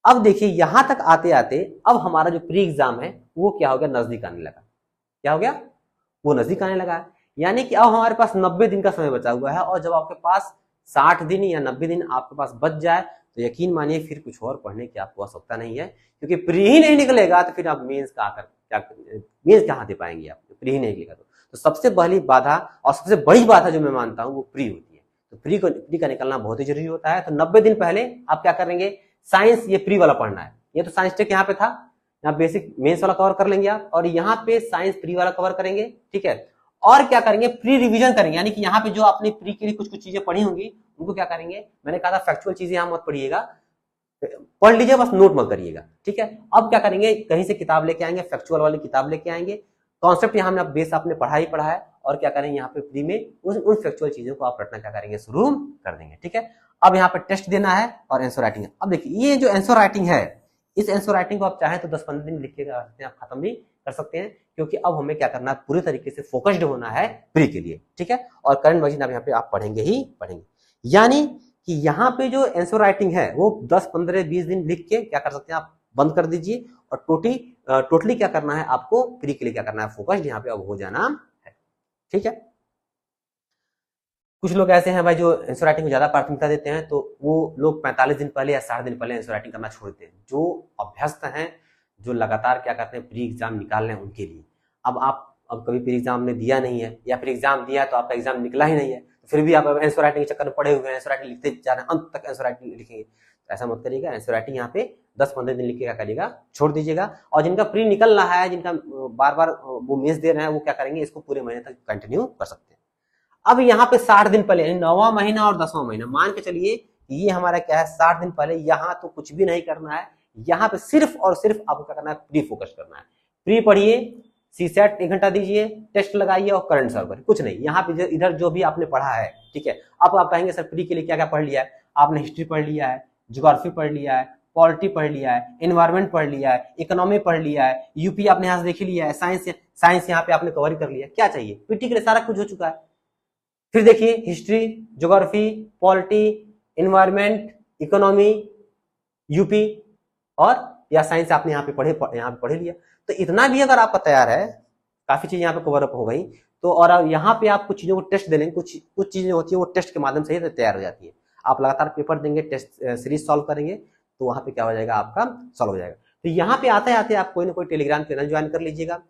अब देखिए यहां तक आते आते अब हमारा जो प्री एग्जाम है वो क्या हो गया, नजदीक आने लगा। क्या हो गया, वो नजदीक आने लगा। यानी कि अब हमारे पास 90 दिन का समय बचा हुआ है, और जब आपके पास 60 दिन या 90 दिन आपके पास बच जाए तो यकीन मानिए फिर कुछ और पढ़ने की आपको आवश्यकता नहीं है, क्योंकि प्री ही नहीं निकलेगा तो फिर आप मेंस का आकर क्या, मेंस कहाँ दे पाएंगे आप, प्री ही नहीं निकलेगा। तो सबसे पहली बाधा और सबसे बड़ी बाधा जो मैं मानता हूँ वो प्री होती है। तो प्री का निकलना बहुत ही जरूरी होता है। तो 90 दिन पहले आप क्या करेंगे, साइंस ये प्री वाला पढ़ना है। ये तो साइंस टेक यहाँ पे था, यहाँ बेसिक मेंस वाला कवर कर लेंगे आप, और यहाँ पे साइंस प्री वाला कवर करेंगे, ठीक है। और क्या करेंगे, प्री रिवीजन करेंगे। यानी कि यहाँ पे जो आपने प्री के लिए कुछ कुछ चीजें पढ़ी होंगी उनको क्या करेंगे, मैंने कहा था फैक्चुअल चीजें यहाँ मत पढ़िएगा, पढ़ लीजिए बस नोट मत करिएगा, ठीक है। अब क्या करेंगे, कहीं से किताब लेके आएंगे, फैक्चुअल वाली किताब लेके आएंगे, कॉन्सेप्ट यहाँ में बेस आपने पढ़ा ही पढ़ा है, और क्या करेंगे यहाँ पे प्री में उन फैक्चुअल चीजों को आप रटना क्या करेंगे, शुरू कर देंगे, ठीक है। अब यहाँ पे टेस्ट देना है और आंसर राइटिंग है। अब देखिए ये जो आंसर राइटिंग है, इस आंसर राइटिंग को आप चाहें तो 10-15 दिन लिख के आप खत्म भी कर सकते हैं, क्योंकि अब हमें क्या करना है, पूरी तरीके से फोकस्ड होना है प्री के लिए, ठीक है। और करंट मैगजीन यहाँ पे आप पढ़ेंगे ही पढ़ेंगे। यानी कि यहाँ पे जो आंसर राइटिंग है वो 10, 15, 20 दिन लिख के क्या कर सकते हैं, आप बंद कर दीजिए, और टोटली क्या करना है आपको, प्री के लिए क्या करना है, फोकस्ड यहाँ पे अब हो जाना है, ठीक है। कुछ लोग ऐसे हैं भाई जो आंसर राइटिंग को ज्यादा प्राथमिकता देते हैं, तो वो लोग 45 दिन पहले या 60 दिन पहले आंसर राइटिंग करना छोड़ देते हैं। जो अभ्यस्त हैं, जो लगातार क्या करते हैं, प्री एग्जाम निकाल रहे हैं उनके लिए। अब कभी प्री एग्जाम ने दिया नहीं है, या प्री एग्जाम दिया तो आपका एग्जाम निकला ही नहीं है, तो फिर भी आप आंसर राइटिंग के चक्कर में पड़े हुए हैं, आंसर राइटिंग लिखते जा रहे हैं, अंत तक आंसर राइटिंग लिखेंगे। ऐसा मत करिएगा, आंसर राइटिंग यहाँ पे 10-15 दिन लिख के क्या करिएगा, छोड़ दीजिएगा। और जिनका प्री निकल रहा है, जिनका बार बार वो मेंस दे रहे हैं, वो क्या करेंगे, इसको पूरे महीने तक कंटिन्यू कर सकते हैं। अब यहाँ पे 60 दिन पहले, 9वां महीना और 10वां महीना, मान के चलिए ये हमारा क्या है, 60 दिन पहले, यहाँ तो कुछ भी नहीं करना है। यहाँ पे सिर्फ और सिर्फ आपको क्या करना है, प्री फोकस करना है। प्री पढ़िए, सीसेट 1 घंटा दीजिए, टेस्ट लगाइए और करंट सॉल्व करिए, कुछ नहीं। यहाँ पे इधर जो भी आपने पढ़ा है, ठीक है, अब आप कहेंगे सर प्री के लिए क्या क्या पढ़ लिया है? आपने हिस्ट्री पढ़ लिया है, ज्योग्राफी पढ़ लिया है, पॉलिटी पढ़ लिया है, एनवायरमेंट पढ़ लिया है, इकोनॉमी पढ़ लिया है, यूपी आपने यहाँ से देख लिया है, साइंस यहाँ पे आपने कवर कर लिया। क्या चाहिए? पीटी के लिए सारा कुछ हो चुका है। फिर देखिए history, geography, polity, environment, economy, UP और या साइंस आपने यहाँ पे पढ़े लिया। तो इतना भी अगर आपका तैयार है, काफी चीजें यहाँ पे कवर अप हो गई, तो और यहाँ पे आप कुछ चीजों को टेस्ट दे लेंगे, कुछ चीजें होती है वो टेस्ट के माध्यम से ही तैयार हो जाती है। आप लगातार पेपर देंगे, टेस्ट सीरीज सॉल्व करेंगे, तो वहां पे क्या हो जाएगा? आपका सॉल्व हो जाएगा। तो यहाँ पे आते आते आप कोई ना कोई टेलीग्राम चैनल ज्वाइन कर लीजिएगा,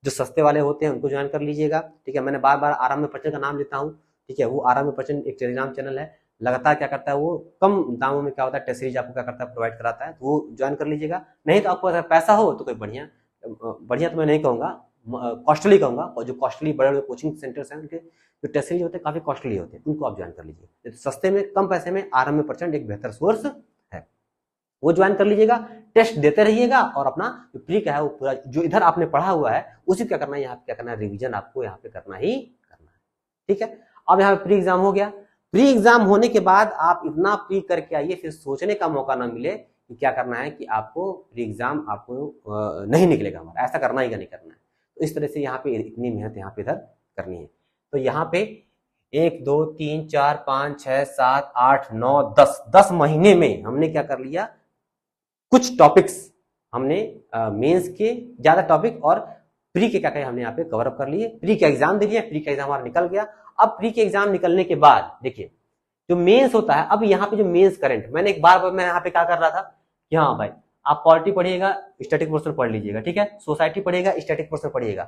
जो सस्ते वाले होते हैं उनको ज्वाइन कर लीजिएगा, ठीक है। मैंने बार बार आराम में परचन का नाम लेता हूँ, ठीक है। वो आराम में परचन एक टेलीग्राम चैनल है, लगातार क्या करता है वो कम दामों में क्या होता है टेस्ट सीरीज आपको क्या करता है प्रोवाइड कराता है, तो वो ज्वाइन कर लीजिएगा। नहीं तो आपको अगर पैसा हो तो कोई बढ़िया तो मैं नहीं कहूंगा, कॉस्टली कहूंगा, और जो कॉस्टली बड़े बड़े कोचिंग सेंटर्स हैं उनके जो टेस्ट सीरीज होते हैं काफी कॉस्टली होते हैं, उनको आप ज्वाइन कर लीजिए। तो सस्ते में कम पैसे में आराम में परचेंट एक बेहतर सोर्स है, वो ज्वाइन कर लीजिएगा, टेस्ट देते रहिएगा और अपना जो प्री का है वो पूरा जो इधर आपने पढ़ा हुआ है उसी क्या करना है, यहाँ पे क्या करना है, रिविजन आपको यहाँ पे करना ही करना है, ठीक है। अब यहाँ पे प्री एग्जाम हो गया। प्री एग्जाम होने के बाद आप इतना प्री करके आइए, फिर सोचने का मौका ना मिले कि क्या करना है, कि आपको प्री एग्जाम आपको नहीं निकलेगा हमारा, ऐसा करना ही नहीं करना है। तो इस तरह से यहाँ पे इतनी मेहनत यहाँ पे इधर करनी है। तो यहाँ पे 1 2 3 4 5 6 7 8 9 10 महीने में हमने क्या कर लिया, कुछ टॉपिक्स हमने मेंस के ज्यादा टॉपिक और प्री के क्या कहे हमने यहाँ पे कवर अप कर लिए। प्री का एग्जाम दे दिया, प्री का एग्जाम हमारा निकल गया। अब प्री के एग्जाम निकलने के बाद देखिए जो मेंस होता है, अब यहाँ पे जो मेंस करंट, मैंने एक बार मैं यहाँ पे क्या कर रहा था कि हाँ भाई आप पॉलिटी पढ़िएगा, स्टैटिक पोर्शन पढ़ लीजिएगा, ठीक है। सोसाइटी पढ़िएगा, स्टैटिक पोर्शन पढ़िएगा,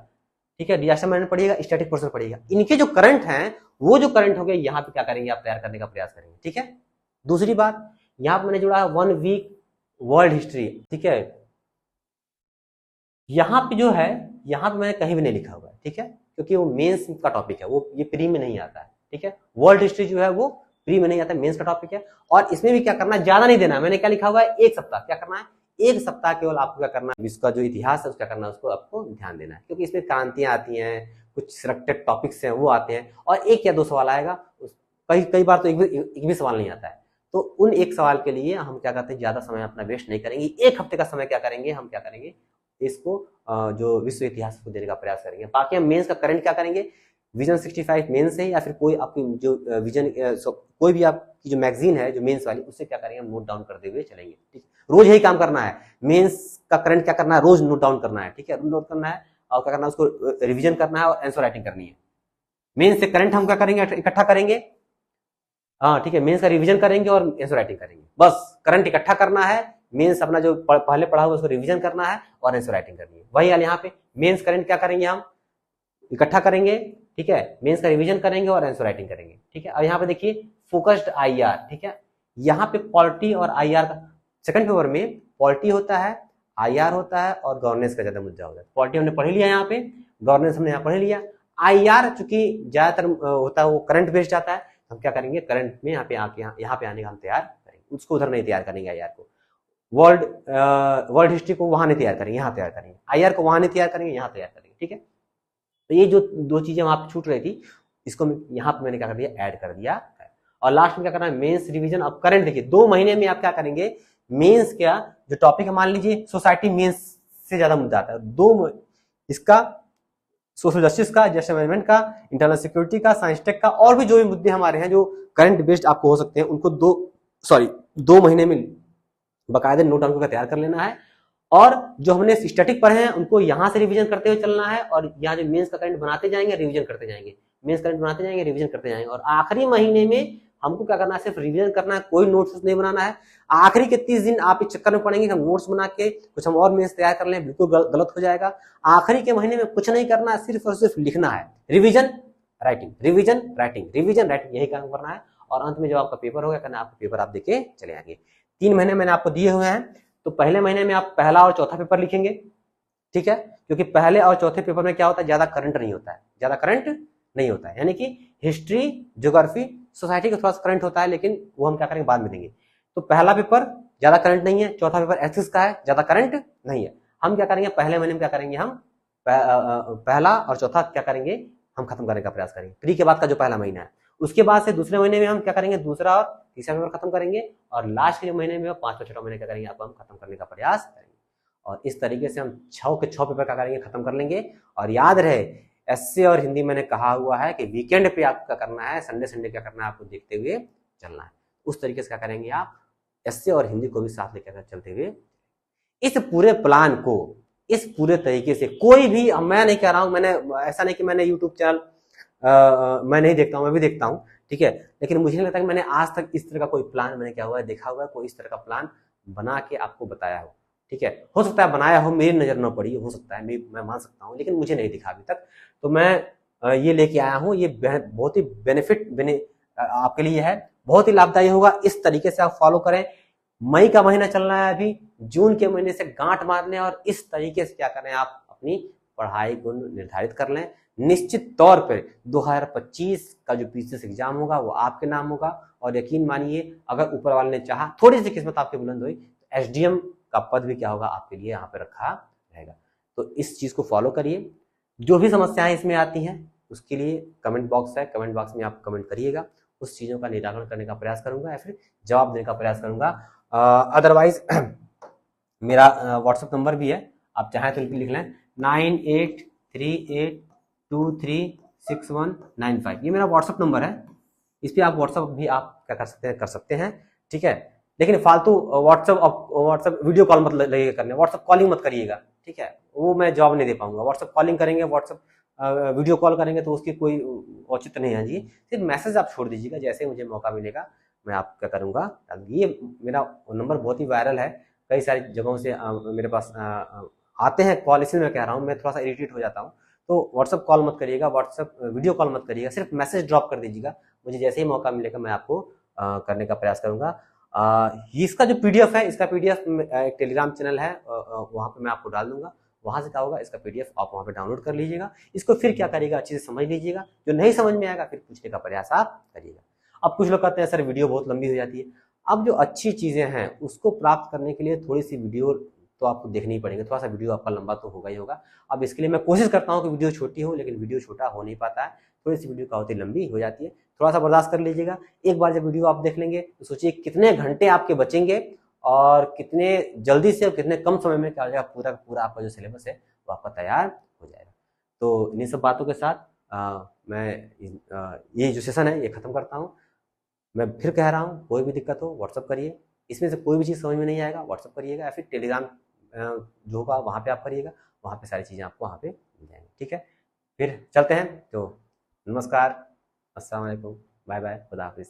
ठीक है। डिजास्टर मैनेजमेंट पढ़िएगा, स्टैटिक पोर्शन पढ़िएगा। इनके जो करंट हैं वो जो करंट हो गए यहाँ पे क्या करेंगे, आप तैयार करने का प्रयास करेंगे, ठीक है। दूसरी बात यहाँ पे मैंने जोड़ा है 1 वीक वर्ल्ड हिस्ट्री, ठीक है। यहाँ पे जो है, यहाँ पे मैंने कहीं भी नहीं लिखा हुआ है, ठीक है, क्योंकि वो मेंस का टॉपिक है, वो ये प्री में नहीं आता है, ठीक है। वर्ल्ड हिस्ट्री जो है वो प्री में नहीं आता है, मेंस का टॉपिक है। और इसमें भी क्या करना है, ज्यादा नहीं देना है। मैंने क्या लिखा हुआ है, 1 सप्ताह। क्या करना है, 1 सप्ताह केवल आपको क्या करना है, इसका जो इतिहास है उसका करना है, उसको आपको ध्यान देना है, क्योंकि इसमें क्रांतियां आती हैं, कुछ सिलेक्टेड टॉपिक्स हैं वो आते हैं, और 1 या 2 सवाल आएगा। कई बार तो एक भी सवाल नहीं आता है। तो उन 1 सवाल के लिए हम क्या करते हैं, ज्यादा समय अपना वेस्ट नहीं करेंगे। 1 हफ्ते का समय क्या करेंगे, हम क्या करेंगे, इसको जो विश्व इतिहास को देने का प्रयास करेंगे। बाकी हम मेंस का करंट क्या करेंगे, विजन 65 मेंस से, या फिर कोई आपकी जो विजन कोई भी आपकी जो मैगजीन है जो मेंस वाली, उससे क्या करेंगे, हम नोट डाउन करते हुए चलेंगे, ठीक। रोज यही काम करना है, मेंस का करंट क्या करना है, रोज नोट डाउन करना है, ठीक है। नोट करना है और क्या करना है, उसको रिविजन करना है और आंसर राइटिंग करनी है। मेंस से करंट हम क्या करेंगे, इकट्ठा करेंगे, हाँ ठीक है। मेंस का रिवीजन करेंगे और आंसर राइटिंग करेंगे, बस करंट इकट्ठा करना है। मेंस अपना जो पहले पढ़ा हुआ उसको रिवीजन करना है और आंसर राइटिंग करनी है। वही हाल यहाँ पे मेंस करंट क्या करेंगे, हम इकट्ठा करेंगे, ठीक है। मेंस का रिवीजन करेंगे और आंसर राइटिंग करेंगे, ठीक है। अब यहाँ पे देखिए फोकस्ड आईआर, ठीक है। यहाँ पे पॉलिटी और आईआर का सेकंड पेपर में पॉलिटी होता है, आईआर होता है और गवर्नेंस का ज्यादा मुद्दा होता है। पॉलिटी हमने पढ़ लिया, यहाँ पे गवर्नेंस हमने यहाँ पढ़ लिया। आईआर चूंकि ज्यादातर होता है वो करंट बेस्ड आता है, हम क्या करेंगे, करंट में यहाँ पे आने का हम तैयार करेंगे, उसको उधर नहीं तैयार करेंगे। आईआर को वर्ल्ड हिस्ट्री को वहां नहीं तैयार करेंगे, यहाँ तैयार करेंगे। आईआर को वहां नहीं तैयार करेंगे, यहाँ तैयार करेंगे, ठीक है। तो ये जो 2 चीजें वहां पे छूट रही थी, इसको यहाँ पे मैंने क्या कर दिया, ऐड कर दिया है। और लास्ट में क्या करना है, मेंस रिवीजन। अब करंट देखिए 2 महीने में आप क्या करेंगे, मेंस क्या जो टॉपिक है, मान लीजिए सोसाइटी मेंस से ज्यादा मुद्दा आता है, 2 इसका सोशल जस्टिस का, जस्टिस मैनेजमेंट का, इंटरनल सिक्योरिटी का, साइंस टेक का, और भी जो भी मुद्दे हमारे हैं जो करंट बेस्ड आपको हो सकते हैं, उनको 2 महीने में बकायदे नोट डाउन करके तैयार कर लेना है। और जो हमने स्टैटिक पढ़े हैं उनको यहाँ से रिवीजन करते हुए चलना है, और यहाँ जो मेंस का करंट बनाते जाएंगे, रिवीजन करते जाएंगे, मेंस करंट बनाते जाएंगे, रिवीजन करते जाएंगे। और आखिरी महीने में हमको क्या करना है, सिर्फ रिवीजन करना है, कोई नोट्स नहीं बनाना है। आखिरी के 30 दिन आप इस चक्कर में पढ़ेंगे, हम नोट्स बना के कुछ हम और मेंस तैयार कर लें, बिल्कुल गलत हो जाएगा। आखिरी के महीने में कुछ नहीं करना है, सिर्फ और सिर्फ लिखना है, revision writing, revision writing, revision writing, यही काम करना है। और अंत में जब आपका पेपर होगा, करना आपका पेपर आप देके चले आएंगे। 3 महीने मैंने आपको दिए हुए हैं, तो पहले महीने में आप पहला और चौथा पेपर लिखेंगे, ठीक है, क्योंकि पहले और चौथे पेपर में क्या होता है, ज्यादा करंट नहीं होता है, ज्यादा करंट नहीं होता है। यानी कि हिस्ट्री, ज्योग्राफी, सोसाइटी का थोड़ा सा करंट होता है, लेकिन वो हम क्या करेंगे, बाद में देंगे। तो पहला पेपर ज्यादा करंट नहीं है, चौथा पेपर एथिक्स का है, ज्यादा करंट नहीं है। हम क्या करेंगे, पहले महीने में क्या करेंगे, हम पहला और चौथा क्या करेंगे, हम खत्म करने का प्रयास करेंगे। प्री के बाद का जो पहला महीना है, उसके बाद से दूसरे महीने में हम क्या करेंगे, दूसरा और तीसरा पेपर खत्म करेंगे, और लास्ट के जो महीने में पांचवा छठा महीने क्या करेंगे, आपको हम खत्म करने का प्रयास करेंगे। और इस तरीके से हम 6 के 6 पेपर क्या करेंगे, खत्म कर लेंगे। और याद रहे, एसए और हिंदी मैंने कहा हुआ है कि वीकेंड पे आपको क्या करना है, संडे संडे क्या करना है, आपको देखते हुए चलना है। उस तरीके से क्या करेंगे आप, एसए और हिंदी को भी साथ लेकर चलते हुए इस पूरे प्लान को, इस पूरे तरीके से कोई भी, मैं नहीं कह रहा हूं, मैंने ऐसा नहीं कि मैंने यूट्यूब चैनल मैं नहीं देखता हूं, मैं भी देखता हूं, ठीक है, लेकिन मुझे नहीं लगता कि मैंने आज तक इस तरह का कोई प्लान मैंने क्या हुआ है, देखा हुआ है, कोई इस तरह का प्लान बना के आपको बताया हो। ठीक है, हो सकता है बनाया हो, मेरी नजर न पड़ी हो सकता है, मैं मान सकता हूँ, लेकिन मुझे नहीं दिखा अभी तक। तो मैं ये लेके आया हूँ, ये बहुत ही बेनिफिट आपके लिए है, बहुत ही लाभदायी होगा। इस तरीके से आप फॉलो करें। मई का महीना चल रहा है अभी, जून के महीने से गांठ मार लें और इस तरीके से क्या करें, आप अपनी पढ़ाई को निर्धारित कर लें। निश्चित तौर पर 2025 का जो पीसीएस एग्जाम होगा वो आपके नाम होगा। और यकीन मानिए, अगर ऊपर वाले ने चाहा, थोड़ी सी किस्मत आपकी बुलंद हुई, तो एसडीएम का पद भी क्या होगा, आपके लिए यहाँ पे रखा रहेगा। तो इस चीज को फॉलो करिए। जो भी समस्याएं इसमें आती हैं उसके लिए कमेंट बॉक्स है, कमेंट बॉक्स में आप कमेंट करिएगा, उस चीजों का निराकरण करने का प्रयास करूंगा या फिर जवाब देने का प्रयास करूंगा। अदरवाइज मेरा व्हाट्सएप नंबर भी है, आप चाहें तो लिख लें 9838236195। ये मेरा व्हाट्सएप नंबर है, इस पर आप व्हाट्सएप भी आप क्या कर सकते हैं, ठीक है। लेकिन फालतू व्हाट्सएप वीडियो कॉल मत लगिएगा करने, व्हाट्सएप कॉलिंग मत करिएगा, ठीक है, वो मैं जवाब नहीं दे पाऊंगा। व्हाट्सएप कॉलिंग करेंगे, व्हाट्सएप वीडियो कॉल करेंगे तो उसकी कोई औचित्य नहीं है जी। सिर्फ मैसेज आप छोड़ दीजिएगा, जैसे मुझे मौका मिलेगा मैं आप क्या करूंगा। ये मेरा नंबर बहुत ही वायरल है, कई सारी जगहों से मेरे पास आते हैं कॉल, इसलिए मैं कह रहा हूँ, मैं थोड़ा सा इरिटेट हो जाता हूँ। तो व्हाट्सएप कॉल मत करिएगा, व्हाट्सएप वीडियो कॉल मत करिएगा, सिर्फ मैसेज ड्रॉप कर दीजिएगा, मुझे जैसे ही मौका मिलेगा मैं आपको करने का प्रयास करूंगा। इसका जो पीडीएफ है, इसका पीडीएफ एक टेलीग्राम चैनल है, वहां पे मैं आपको डाल दूंगा। वहां से क्या होगा, इसका पीडीएफ आप वहां पे डाउनलोड कर लीजिएगा, इसको फिर क्या करिएगा, अच्छे से समझ लीजिएगा, जो नहीं समझ में आएगा फिर पूछने का प्रयास आप करिएगा। अब कुछ लोग कहते हैं सर वीडियो बहुत लंबी हो जाती है। अब जो अच्छी चीजें हैं उसको प्राप्त करने के लिए थोड़ी सी वीडियो तो आपको देखनी ही पड़ेगी, थोड़ा सा वीडियो आपका लंबा तो होगा ही होगा। अब इसके लिए मैं कोशिश करता हूँ कि वीडियो छोटी हो, लेकिन वीडियो छोटा हो नहीं पाता है, थोड़ी सी वीडियो क्या होती है, लंबी हो जाती है, थोड़ा सा बर्दाश्त कर लीजिएगा। एक बार जब वीडियो आप देख लेंगे तो सोचिए कितने घंटे आपके बचेंगे और कितने जल्दी से और कितने कम समय में क्या हो जाएगा, पूरा पूरा आपका जो सिलेबस है वो आपका तैयार हो जाएगा। तो इन्हीं सब बातों के साथ मैं ये जो सेशन है ये खत्म करता हूँ। मैं फिर कह रहा हूँ, कोई भी दिक्कत हो व्हाट्सअप करिए, इसमें से कोई भी चीज़ समझ में नहीं आएगा व्हाट्सअप करिएगा, या फिर टेलीग्राम जो होगा वहाँ पे आप करिएगा, वहाँ पे सारी चीज़ें आपको वहाँ पे मिल जाएंगी, ठीक है। फिर चलते हैं, तो नमस्कार, अस्सलाम वालेकुम, बाय बाय, खुदा हाफिज़।